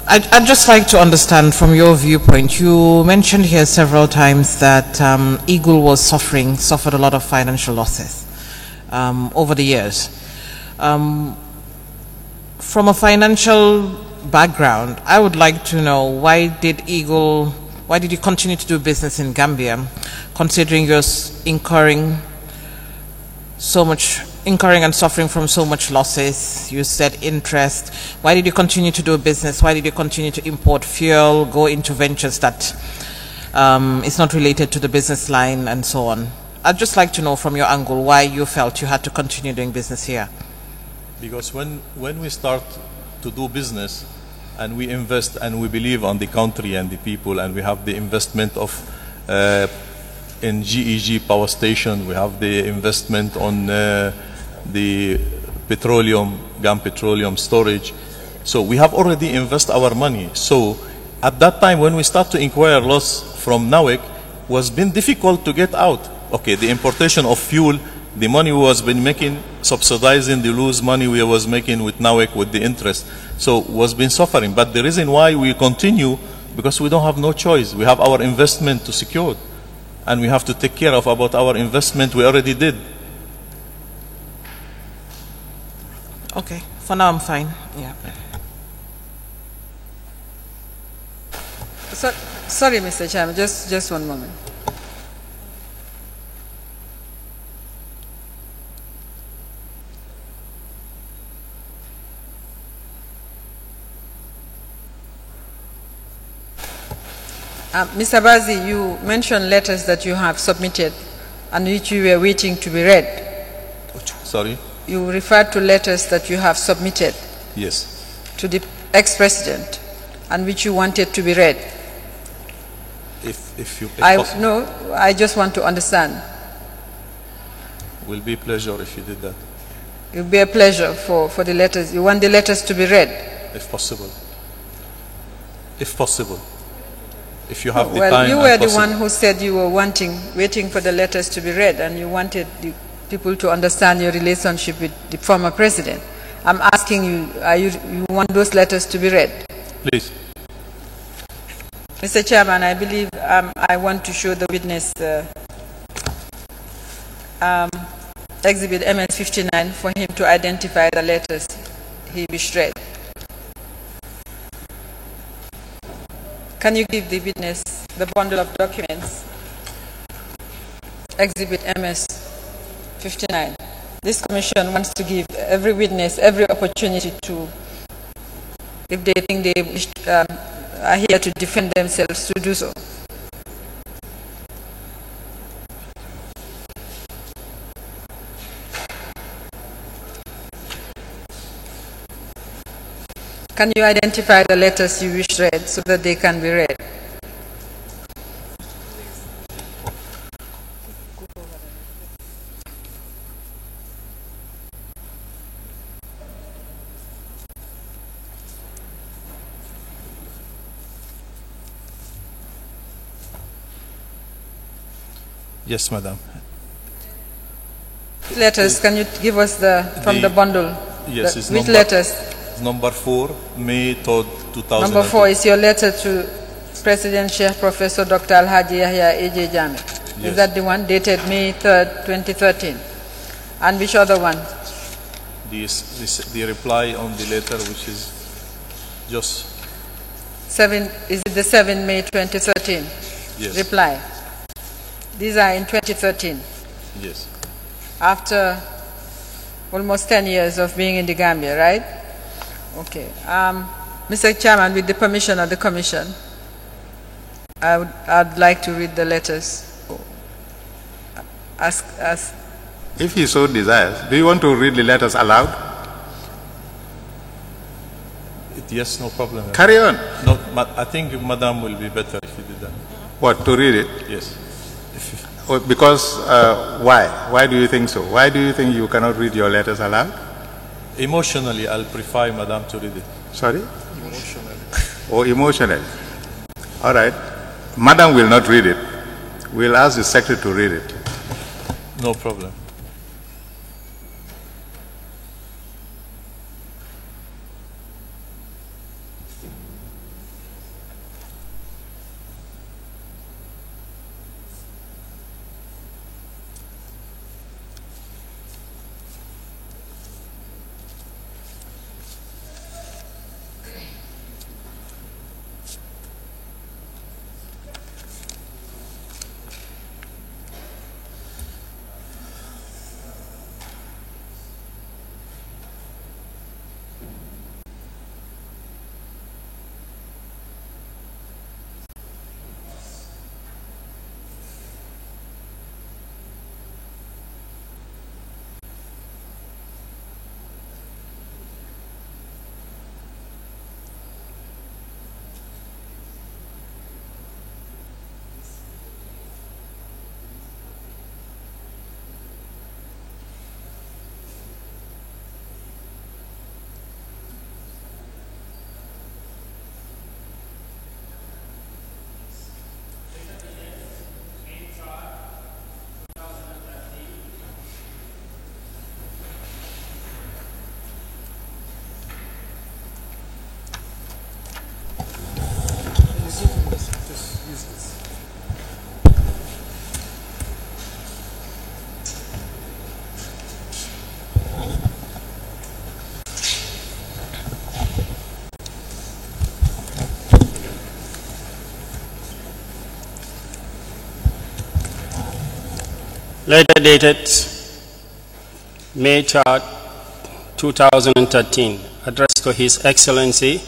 I'd just like to understand from your viewpoint. You mentioned here several times that Eagle suffered a lot of financial losses over the years. From a financial background, I would like to know why did you continue to do business in Gambia, considering you're incurring and suffering from so much losses? You said interest. Why did you continue to do business? Why did you continue to import fuel, go into ventures that is not related to the business line and so on? I'd just like to know from your angle why you felt you had to continue doing business here. Because when we start to do business and we invest and we believe on the country and the people, and we have the investment of in GEG power station, we have the investment on the GAM petroleum storage. So we have already invested our money. So at that time when we start to inquire loss from NAWEC, was been difficult to get out. Okay, the importation of fuel, the money we was been making, subsidizing the loose money we was making with NAWEC with the interest. So was been suffering. But the reason why we continue, because we don't have no choice. We have our investment to secure. And we have to take care of about our investment we already did. Okay, for now I'm fine. Yeah. So, sorry, Mr. Chairman, just one moment. Mr. Bassey, you mentioned letters that you have submitted and which you were waiting to be read. Sorry? You referred to letters that you have submitted. Yes. To the ex-president and which you wanted to be read. No, I just want to understand. Will be a pleasure if you did that. It will be a pleasure for the letters. You want the letters to be read? If possible. If possible. If you have the well, time. You were the one who said you were waiting for the letters to be read, and you wanted the people to understand your relationship with the former president. I'm asking you, you want those letters to be read? Please. Mr. Chairman, I believe I want to show the witness Exhibit MS-59 for him to identify the letters he wished read. Can you give the witness the bundle of documents? Exhibit MS-59. This commission wants to give every witness every opportunity to if they think they are here to defend themselves, to do so. Can you identify the letters you wish read so that they can be read? Yes, madam. Letters, can you give us from the bundle? Yes, it's which letters? Number 4, May 3rd, 2000. Number 4 is your letter to President Sheikh Professor Dr. Alhaji Yahya A.J. Jammeh. Yes. Is that the one dated May 3rd, 2013? And which other one? The reply on the letter, which is just 7, is it the 7 May 2013? Yes. Reply. These are in 2013. Yes. After almost 10 years of being in the Gambia, right? Okay. Mr. Chairman, with the permission of the Commission, I'd like to read the letters. If he so desires, do you want to read the letters aloud? Yes, no problem. Carry on. No, I think Madam will be better if you did that. What, to read it? Yes. Because, why? Why do you think so? Why do you think you cannot read your letters aloud? Emotionally, I'll prefer Madam to read it. Sorry? Emotionally. Oh, emotionally. All right. Madam will not read it. We'll ask the secretary to read it. No problem. Letter dated May 3rd, 2013, addressed to His Excellency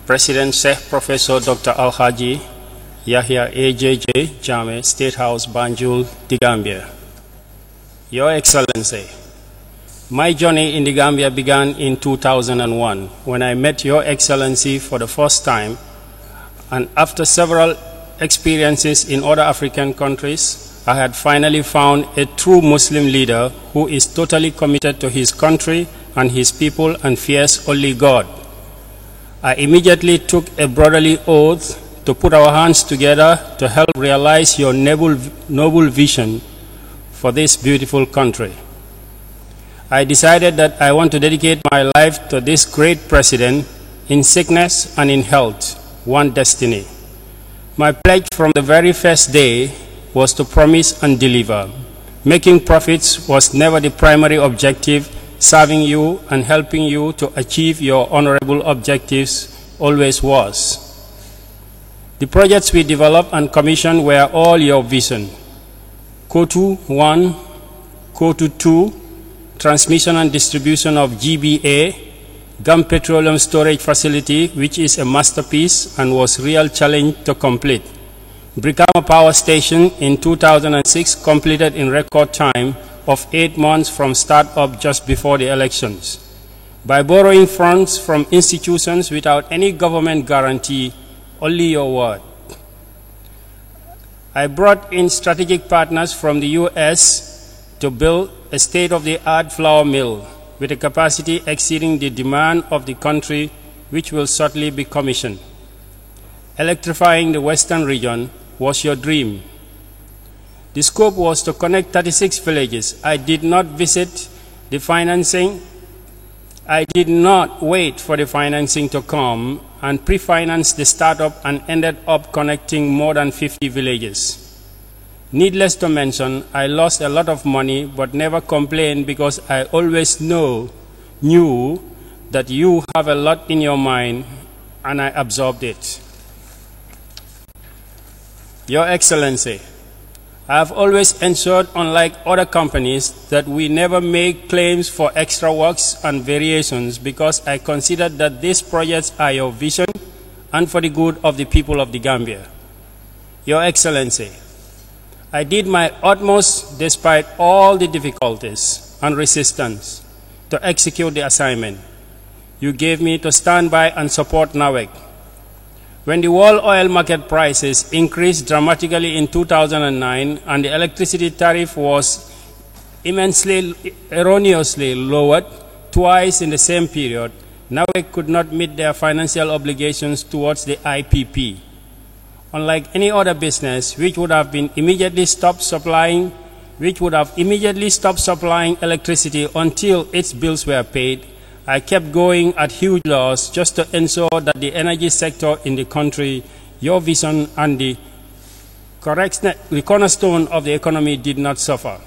President Sheikh Professor Dr. Alhaji Yahya A.J.J. Jammeh, State House, Banjul, The Gambia. Your Excellency, my journey in the Gambia began in 2001 when I met Your Excellency for the first time, and after several experiences in other African countries, I had finally found a true Muslim leader who is totally committed to his country and his people and fears only God. I immediately took a brotherly oath to put our hands together to help realize your noble vision for this beautiful country. I decided that I want to dedicate my life to this great president in sickness and in health, one destiny. My pledge from the very first day was to promise and deliver. Making profits was never the primary objective. Serving you and helping you to achieve your honorable objectives always was. The projects we developed and commissioned were all your vision. Kotu 1, Kotu 2, transmission and distribution of GBA, Gum Petroleum Storage Facility, which is a masterpiece and was a real challenge to complete. Brikama Power Station in 2006 completed in record time of 8 months from start-up just before the elections. By borrowing funds from institutions without any government guarantee, only your word. I brought in strategic partners from the US to build a state-of-the-art flour mill with a capacity exceeding the demand of the country, which will shortly be commissioned. Electrifying the western region was your dream. The scope was to connect 36 villages. I did not visit the financing. I did not wait for the financing to come and pre-finance the startup and ended up connecting more than 50 villages. Needless to mention, I lost a lot of money but never complained because I always knew that you have a lot in your mind and I absorbed it. Your Excellency, I have always ensured, unlike other companies, that we never make claims for extra works and variations because I consider that these projects are your vision and for the good of the people of the Gambia. Your Excellency, I did my utmost despite all the difficulties and resistance to execute the assignment you gave me to stand by and support NAWEC. When the world oil market prices increased dramatically in 2009 and the electricity tariff was erroneously lowered twice in the same period, NAWEC could not meet their financial obligations towards the IPP. Unlike any other business which would have immediately stopped supplying electricity until its bills were paid, I kept going at huge loss just to ensure that the energy sector in the country, your vision and the cornerstone of the economy did not suffer.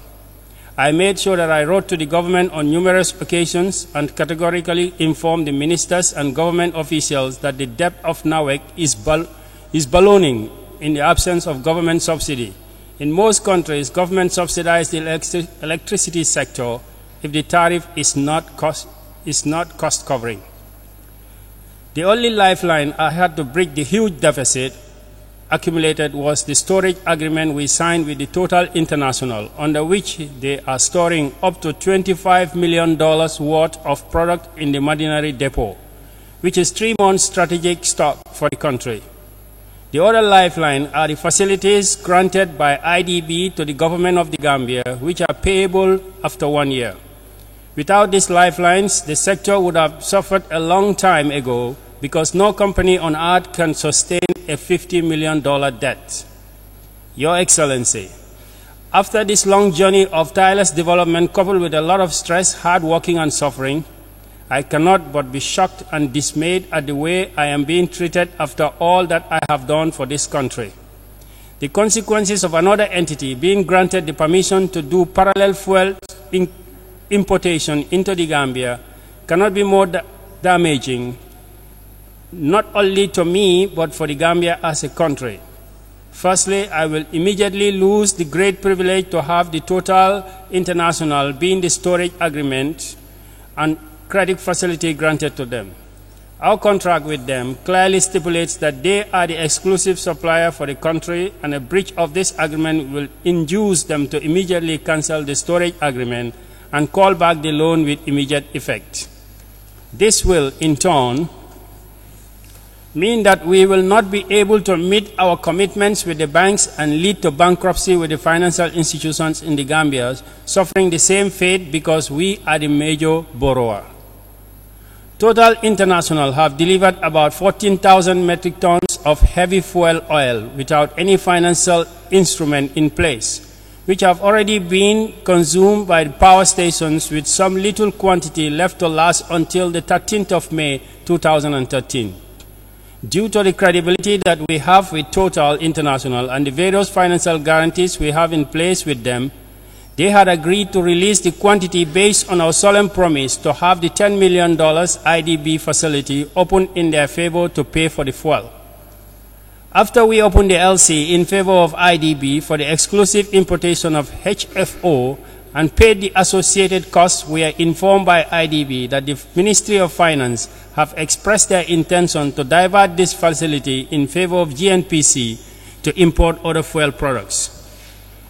I made sure that I wrote to the government on numerous occasions and categorically informed the ministers and government officials that the debt of NAWEC is ballooning in the absence of government subsidy. In most countries, government subsidizes the electricity sector if the tariff is not cost covering. The only lifeline I had to bridge the huge deficit accumulated was the storage agreement we signed with the Total International, under which they are storing up to $25 million worth of product in the Madinari depot, which is 3 months strategic stock for the country. The other lifeline are the facilities granted by IDB to the government of the Gambia, which are payable after 1 year. Without these lifelines, the sector would have suffered a long time ago because no company on earth can sustain a $50 million debt. Your Excellency, after this long journey of tireless development coupled with a lot of stress, hard working and suffering, I cannot but be shocked and dismayed at the way I am being treated after all that I have done for this country. The consequences of another entity being granted the permission to do parallel fuel importation into the Gambia cannot be more damaging, not only to me, but for the Gambia as a country. Firstly, I will immediately lose the great privilege to have the Total International being the storage agreement and credit facility granted to them. Our contract with them clearly stipulates that they are the exclusive supplier for the country, and a breach of this agreement will induce them to immediately cancel the storage agreement and call back the loan with immediate effect. This will, in turn, mean that we will not be able to meet our commitments with the banks and lead to bankruptcy with the financial institutions in the Gambia, suffering the same fate because we are the major borrower. Total International have delivered about 14,000 metric tons of heavy fuel oil without any financial instrument in place, which have already been consumed by the power stations with some little quantity left to last until the 13th of May 2013. Due to the credibility that we have with Total International and the various financial guarantees we have in place with them, they had agreed to release the quantity based on our solemn promise to have the $10 million IDB facility opened in their favor to pay for the fuel. After we opened the LC in favor of IDB for the exclusive importation of HFO and paid the associated costs, we are informed by IDB that the Ministry of Finance have expressed their intention to divert this facility in favor of GNPC to import other fuel products.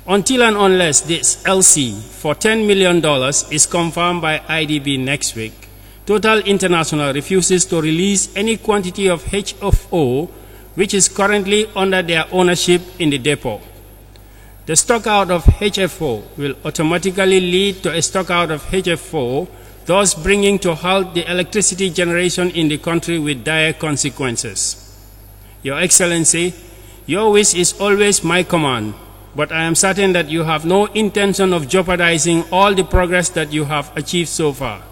Until and unless this LC for $10 million is confirmed by IDB next week, Total International refuses to release any quantity of HFO which is currently under their ownership in the depot. The stockout of HFO will automatically lead to a stockout of HFO, thus bringing to halt the electricity generation in the country with dire consequences. Your Excellency, your wish is always my command, but I am certain that you have no intention of jeopardizing all the progress that you have achieved so far.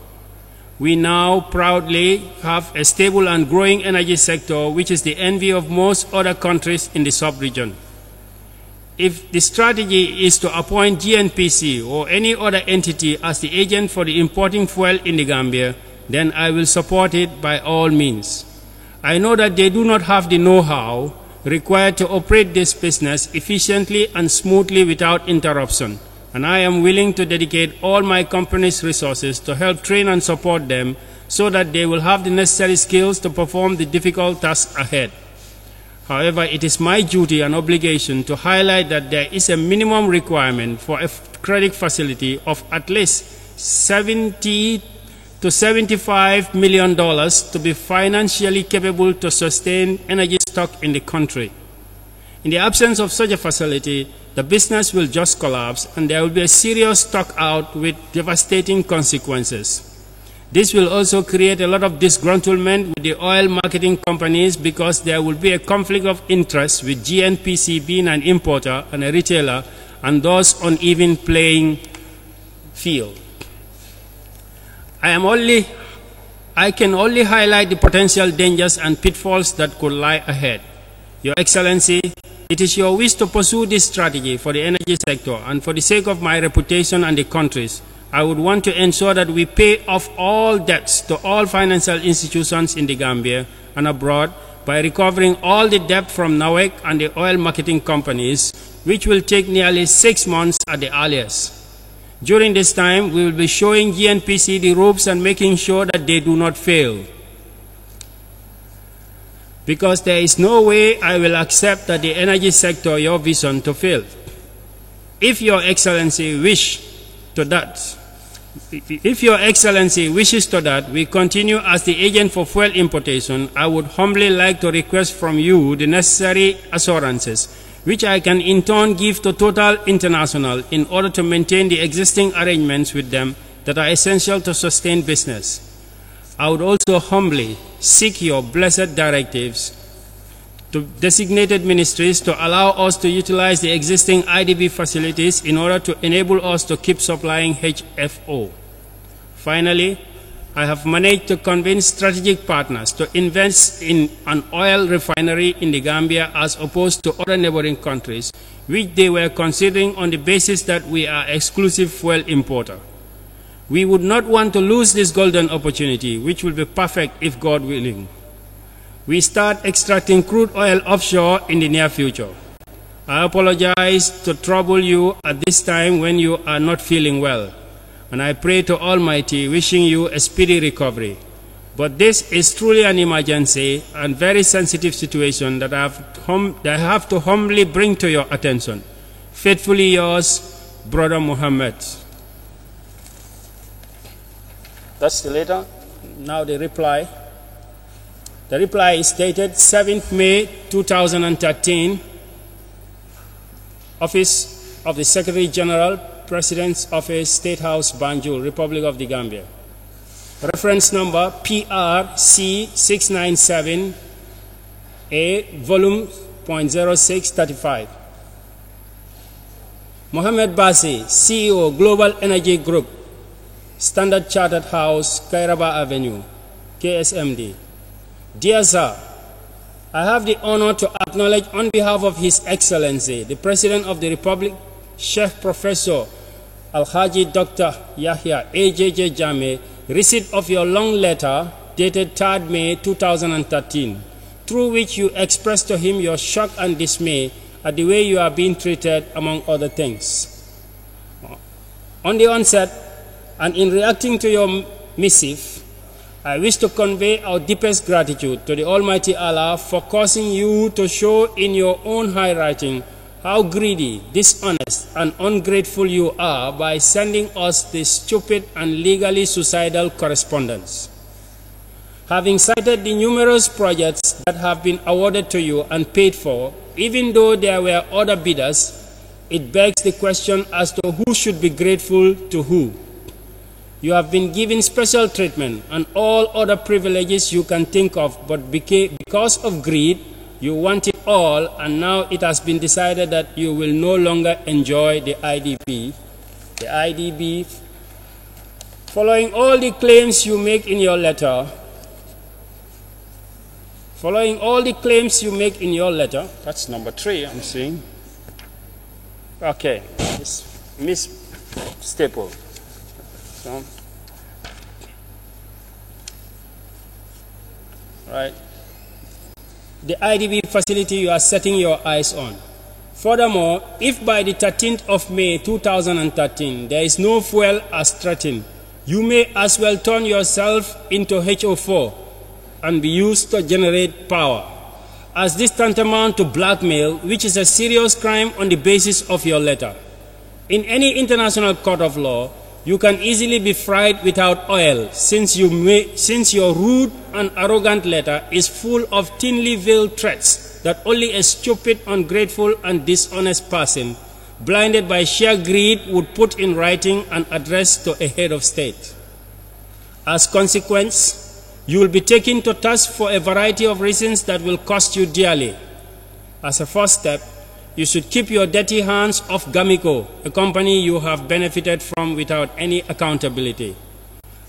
We now proudly have a stable and growing energy sector, which is the envy of most other countries in the sub-region. If the strategy is to appoint GNPC or any other entity as the agent for the importing fuel in the Gambia, then I will support it by all means. I know that they do not have the know-how required to operate this business efficiently and smoothly without interruption, and I am willing to dedicate all my company's resources to help train and support them so that they will have the necessary skills to perform the difficult tasks ahead. However, it is my duty and obligation to highlight that there is a minimum requirement for a credit facility of at least $70 to $75 million to be financially capable to sustain energy stock in the country. In the absence of such a facility, the business will just collapse and there will be a serious stock out with devastating consequences. This will also create a lot of disgruntlement with the oil marketing companies because there will be a conflict of interest with GNPC being an importer and a retailer and thus uneven playing field. I can only highlight the potential dangers and pitfalls that could lie ahead. Your Excellency, it is your wish to pursue this strategy for the energy sector, and for the sake of my reputation and the country's, I would want to ensure that we pay off all debts to all financial institutions in the Gambia and abroad by recovering all the debt from NAWEC and the oil marketing companies, which will take nearly 6 months at the earliest. During this time, we will be showing GNPC the ropes and making sure that they do not fail. Because there is no way I will accept that the energy sector, your vision, to fail. If Your Excellency wishes to that, we continue as the agent for fuel importation, I would humbly like to request from you the necessary assurances, which I can in turn give to Total International in order to maintain the existing arrangements with them that are essential to sustain business. I would also humbly seek your blessed directives to designated ministries to allow us to utilize the existing IDB facilities in order to enable us to keep supplying HFO. Finally, I have managed to convince strategic partners to invest in an oil refinery in the Gambia as opposed to other neighboring countries, which they were considering on the basis that we are exclusive fuel importer. We would not want to lose this golden opportunity, which will be perfect if God willing we start extracting crude oil offshore in the near future. I apologize to trouble you at this time when you are not feeling well, and I pray to Almighty wishing you a speedy recovery. But this is truly an emergency and very sensitive situation that I have to humbly bring to your attention. Faithfully yours, Brother Muhammad. That's the letter. Now the reply. The reply is dated 7th May 2013, Office of the Secretary General, President's Office, State House, Banjul, Republic of the Gambia. Reference number PRC697A, volume .0635. Mohamed Basi, CEO, Global Energy Group, Standard Chartered House, Kairaba Avenue, KSMD. Dear Sir, I have the honor to acknowledge on behalf of His Excellency, the President of the Republic, Chief Professor Alhaji Dr. Yahya AJJ Jammeh, receipt of your long letter dated 3rd May 2013, through which you expressed to him your shock and dismay at the way you are being treated, among other things. On the onset, and in reacting to your missive, I wish to convey our deepest gratitude to the Almighty Allah for causing you to show in your own handwriting how greedy, dishonest, and ungrateful you are by sending us this stupid and legally suicidal correspondence. Having cited the numerous projects that have been awarded to you and paid for, even though there were other bidders, it begs the question as to who should be grateful to who. You have been given special treatment and all other privileges you can think of, but because of greed, you want it all, and now it has been decided that you will no longer enjoy the IDB. The IDB, following all the claims you make in your letter, that's number 3, I'm seeing. Okay, Miss Staple. So, right. The IDB facility you are setting your eyes on. Furthermore, if by the 13th of May 2013 there is no fuel as threatened, you may as well turn yourself into HO4 and be used to generate power, as this tantamount to blackmail, which is a serious crime on the basis of your letter. In any international court of law, you can easily be fried without oil, since your rude and arrogant letter is full of thinly veiled threats that only a stupid, ungrateful, and dishonest person, blinded by sheer greed, would put in writing and address to a head of state. As consequence, you will be taken to task for a variety of reasons that will cost you dearly. As a first step, you should keep your dirty hands off Gamico, a company you have benefited from without any accountability.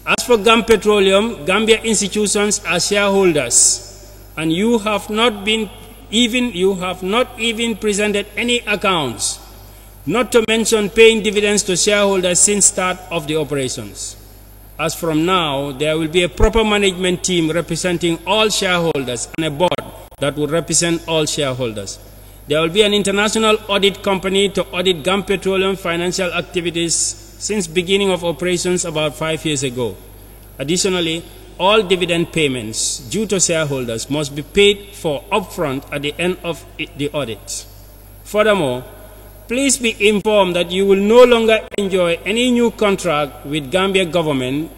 As for GAM Petroleum, Gambia institutions are shareholders, and you have not even presented any accounts, not to mention paying dividends to shareholders since start of the operations. As from now, there will be a proper management team representing all shareholders and a board that will represent all shareholders. There will be an international audit company to audit GAM Petroleum financial activities since beginning of operations about 5 years ago. Additionally, all dividend payments due to shareholders must be paid for upfront at the end of the audit. Furthermore, please be informed that you will no longer enjoy any new contract with Gambia government,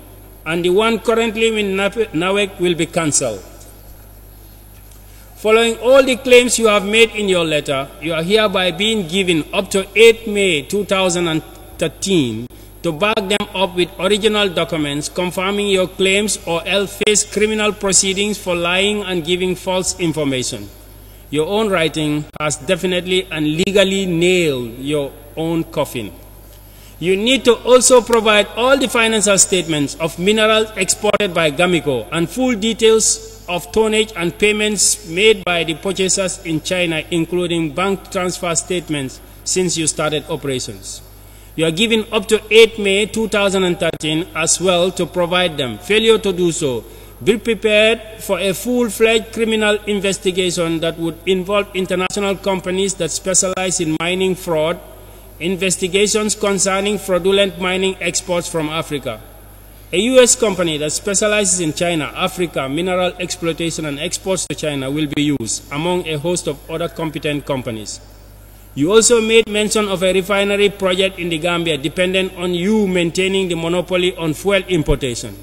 and the one currently with NAWEC will be cancelled. Following all the claims you have made in your letter, you are hereby being given up to 8 May 2013 to back them up with original documents confirming your claims, or else face criminal proceedings for lying and giving false information. Your own writing has definitely and legally nailed your own coffin. You need to also provide all the financial statements of minerals exported by Gamico and full details of tonnage and payments made by the purchasers in China, including bank transfer statements since you started operations. You are given up to 8 May 2013 as well to provide them. Failure to do so, be prepared for a full-fledged criminal investigation that would involve international companies that specialize in mining fraud, investigations concerning fraudulent mining exports from Africa. A U.S. company that specializes in China, Africa, mineral exploitation and exports to China will be used, among a host of other competent companies. You also made mention of a refinery project in the Gambia dependent on you maintaining the monopoly on fuel importation.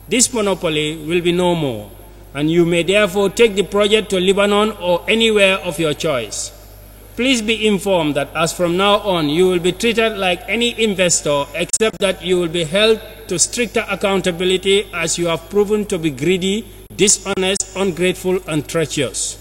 This monopoly will be no more, and you may therefore take the project to Lebanon or anywhere of your choice. Please be informed that as from now on, you will be treated like any investor, except that you will be held to stricter accountability, as you have proven to be greedy, dishonest, ungrateful, and treacherous.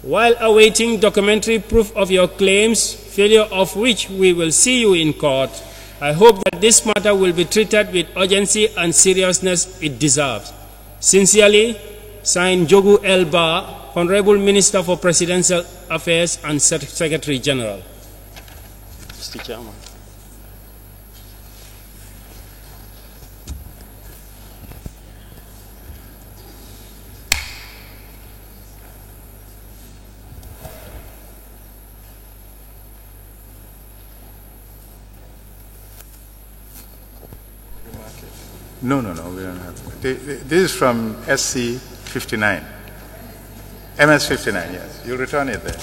While awaiting documentary proof of your claims, failure of which we will see you in court, I hope that this matter will be treated with urgency and seriousness it deserves. Sincerely, signed Jogu L. Ba, Honorable Minister for Presidential Affairs and Secretary General. Mr. Chairman. No, we don't have. This is from SC 59. MS 59, yes. You return it there.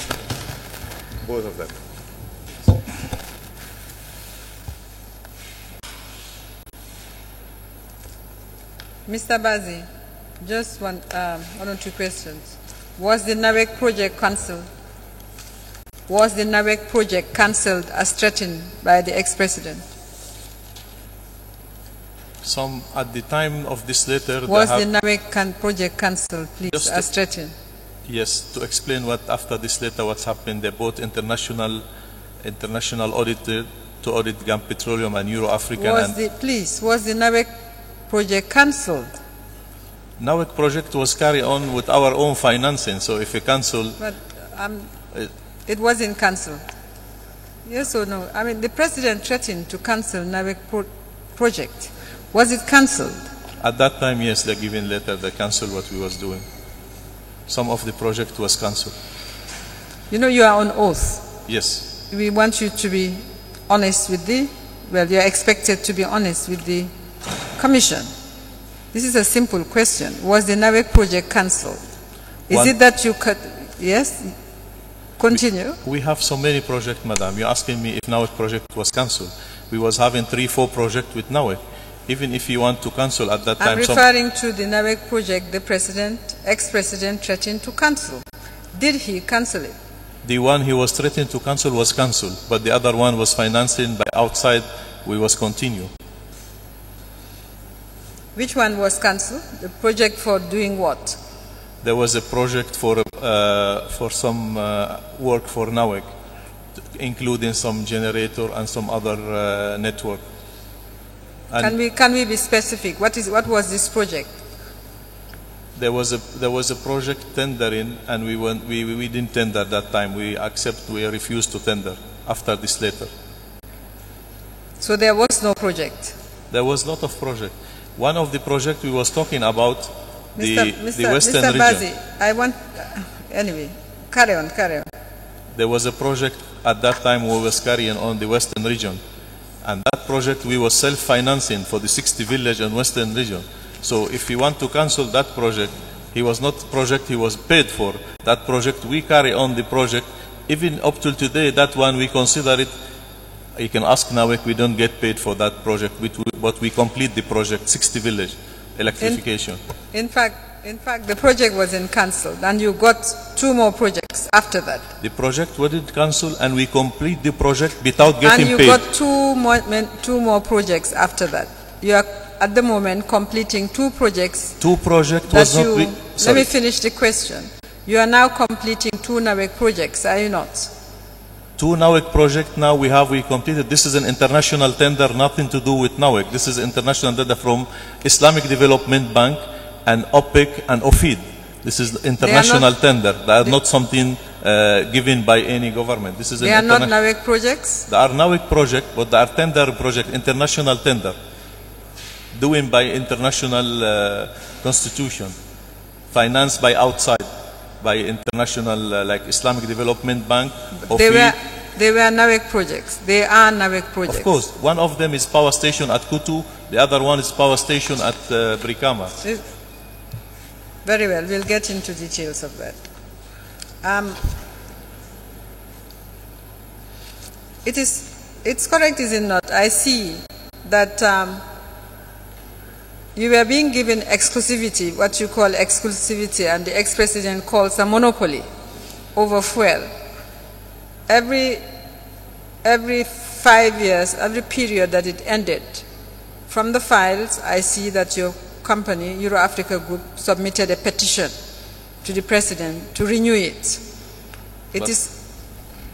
Both of them. Mr. Bazi, just one or two questions. Was the NAWEC project cancelled? Was the NAWEC project cancelled as threatened by the ex-president? At the time of this letter, was the NAWEC project cancelled, please, as threatened? Yes, to explain what after this letter what's happened, they bought international auditor to audit GAM Petroleum and Euro African. Was the NAWEC project cancelled? NAWEC project was carried on with our own financing, so if we cancel... But it wasn't cancelled. Yes or no? I mean, the president threatened to cancel NAWEC project. Was it cancelled? At that time, yes, the given letter, they cancelled what we was doing. Some of the project was cancelled. You know, you are on oath. Yes. We want you to be honest with you are expected to be honest with the Commission. This is a simple question. Was the NAWEC project cancelled? Is it that you could, yes? Continue. We have so many projects, madam. You're asking me if NAWEC project was cancelled. We was having 3-4 projects with NAWEC. Even if you want to cancel at that time... I'm referring to the NAWEC project the ex-president threatened to cancel. Did he cancel it? The one he was threatening to cancel was cancelled, but the other one was financing by outside, we was continue. Which one was cancelled? The project for doing what? There was a project for some work for NAWEC, including some generator and some other network. And can we be specific? What was this project? There was a project tendering, and we didn't tender that time. We refused to tender after this letter. So there was no project. There was a lot of project. One of the projects we was talking about the Western Mr. region. Bazi, I want anyway. Carry on. There was a project at that time we was carrying on the Western region. And that project we was self-financing for the 60 village and Western region. So if you want to cancel that project, he was not project he was paid for. That project, we carry on the project. Even up till today, that one we consider it, you can ask NAWEC, we don't get paid for that project, but we complete the project, 60 village electrification. In fact, the project wasn't cancelled, and you got 2 more projects after that. The project wasn't cancelled, and we complete the project without getting paid. And you got 2 more projects after that. You are at the moment completing 2 projects. 2 projects was not... Let me finish the question. You are now completing 2 NAWEC projects, are you not? 2 NAWEC projects now we completed. This is an international tender, nothing to do with NAWEC. This is international tender from Islamic Development Bank and OPEC and OFID. This is international tender. They are not something given by any government. This is they are not NAWEC projects? They are NAWEC projects, but they are tender project, international tender, doing by international constitution, financed by outside, by international like Islamic Development Bank. They were NAWEC projects. They are NAWEC projects. Of course. One of them is power station at Kutu. The other one is power station at Brikama. Very well. We'll get into details of that. It's correct, is it not? I see that you were being given exclusivity, what you call exclusivity, and the ex-president calls a monopoly over fuel. Every 5 years, every period that it ended, from the files, I see that your company, Euro Africa Group, submitted a petition to the president to renew it.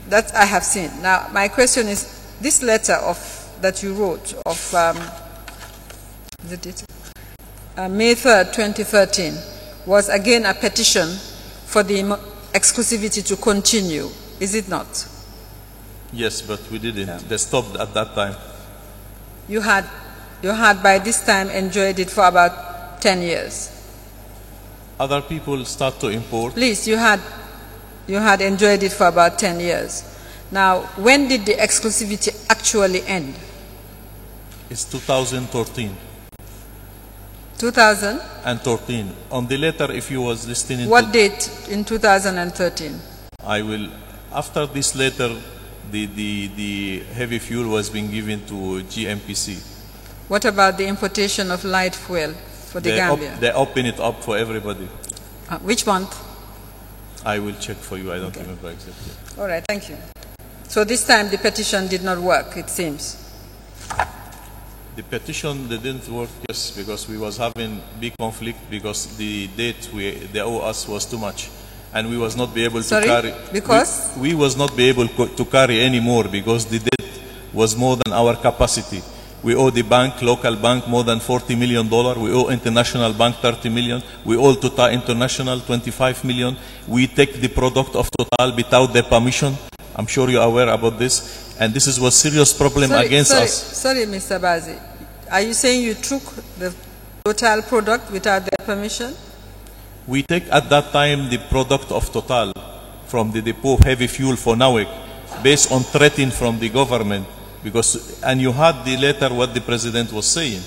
That I have seen. Now, my question is, this letter that you wrote of May 3rd, 2013, was again a petition for the exclusivity to continue, is it not? Yes, but we didn't. Yeah. They stopped at that time. You had by this time enjoyed it for about 10 years. Other people start to import. Please, you had enjoyed it for about 10 years. Now, when did the exclusivity actually end? It's 2013. 2013. On the letter, if you was listening What date in 2013? I will, after this letter, the heavy fuel was being given to GMPC. What about the importation of light fuel for the Gambia? They open it up for everybody. Which month? I will check for you. I don't remember exactly. All right, thank you. So this time the petition did not work, it seems. The petition didn't work, yes, because we was having big conflict because the date they owe us was too much. And we was not be able to carry. Because? We was not be able to carry anymore because the debt was more than our capacity. We owe the bank, local bank, more than $40 million. We owe international bank $30 million. We owe Total International $25 million. We take the product of Total without their permission. I'm sure you're aware about this. And this was serious problem against us. Sorry, Mr. Bazi. Are you saying you took the Total product without their permission? We take at that time the product of Total from the depot of heavy fuel for NAWEC based on threatening from the government. And you had the letter what the president was saying.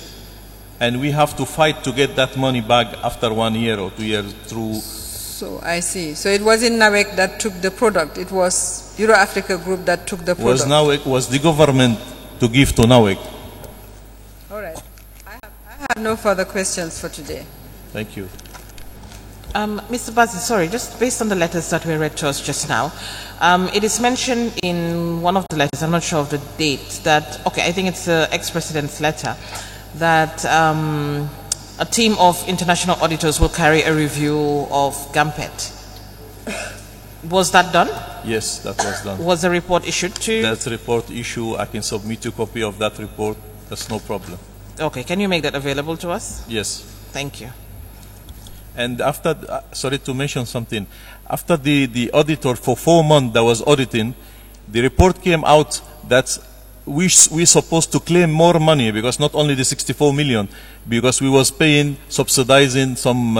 And we have to fight to get that money back after 1 year or 2 years through. So I see. So it wasn't NAWEC that took the product. It was Euro Africa Group that took the product. Was the government to give to NAWEC. All right. I have no further questions for today. Thank you. Mr. Bazi, sorry, just based on the letters that were read to us just now, it is mentioned in one of the letters, I'm not sure of the date, that, okay, I think it's the ex-president's letter, that a team of international auditors will carry a review of GAMPET. Was that done? Yes, that was done. Was the report issued to you? That's report issue. I can submit you a copy of that report. That's no problem. Okay, can you make that available to us? Yes. Thank you. And after, sorry to mention something, after the auditor for 4 months that was auditing, the report came out that we supposed to claim more money because not only the 64 million, because we was paying, subsidizing some,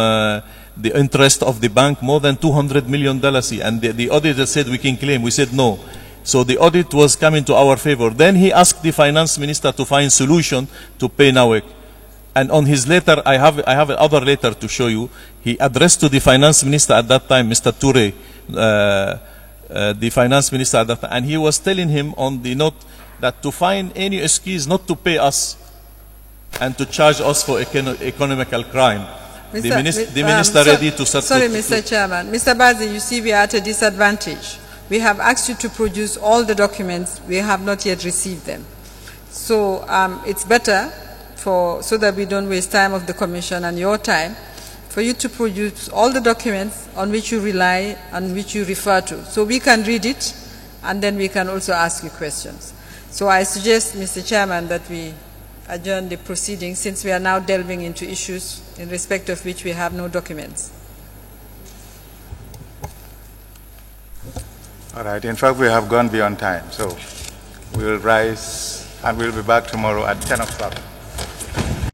the interest of the bank more than $200 million. And the auditor said we can claim. We said no. So the audit was coming to our favor. Then he asked the finance minister to find solution to pay NAWEC. And on his letter, I have another letter to show you. He addressed to the finance minister at that time, Mr. Toure, the finance minister at that time, and he was telling him on the note that to find any excuse not to pay us and to charge us for economical crime. The minister ready to start. Sorry, Mr. Chairman. Mr. Bazi, you see we are at a disadvantage. We have asked you to produce all the documents. We have not yet received them. So it's better so that we don't waste time of the Commission and your time, for you to produce all the documents on which you rely, on which you refer to. So we can read it, and then we can also ask you questions. So I suggest, Mr. Chairman, that we adjourn the proceedings since we are now delving into issues in respect of which we have no documents. All right. In fact, we have gone beyond time. So we will rise and we'll be back tomorrow at 10 o'clock.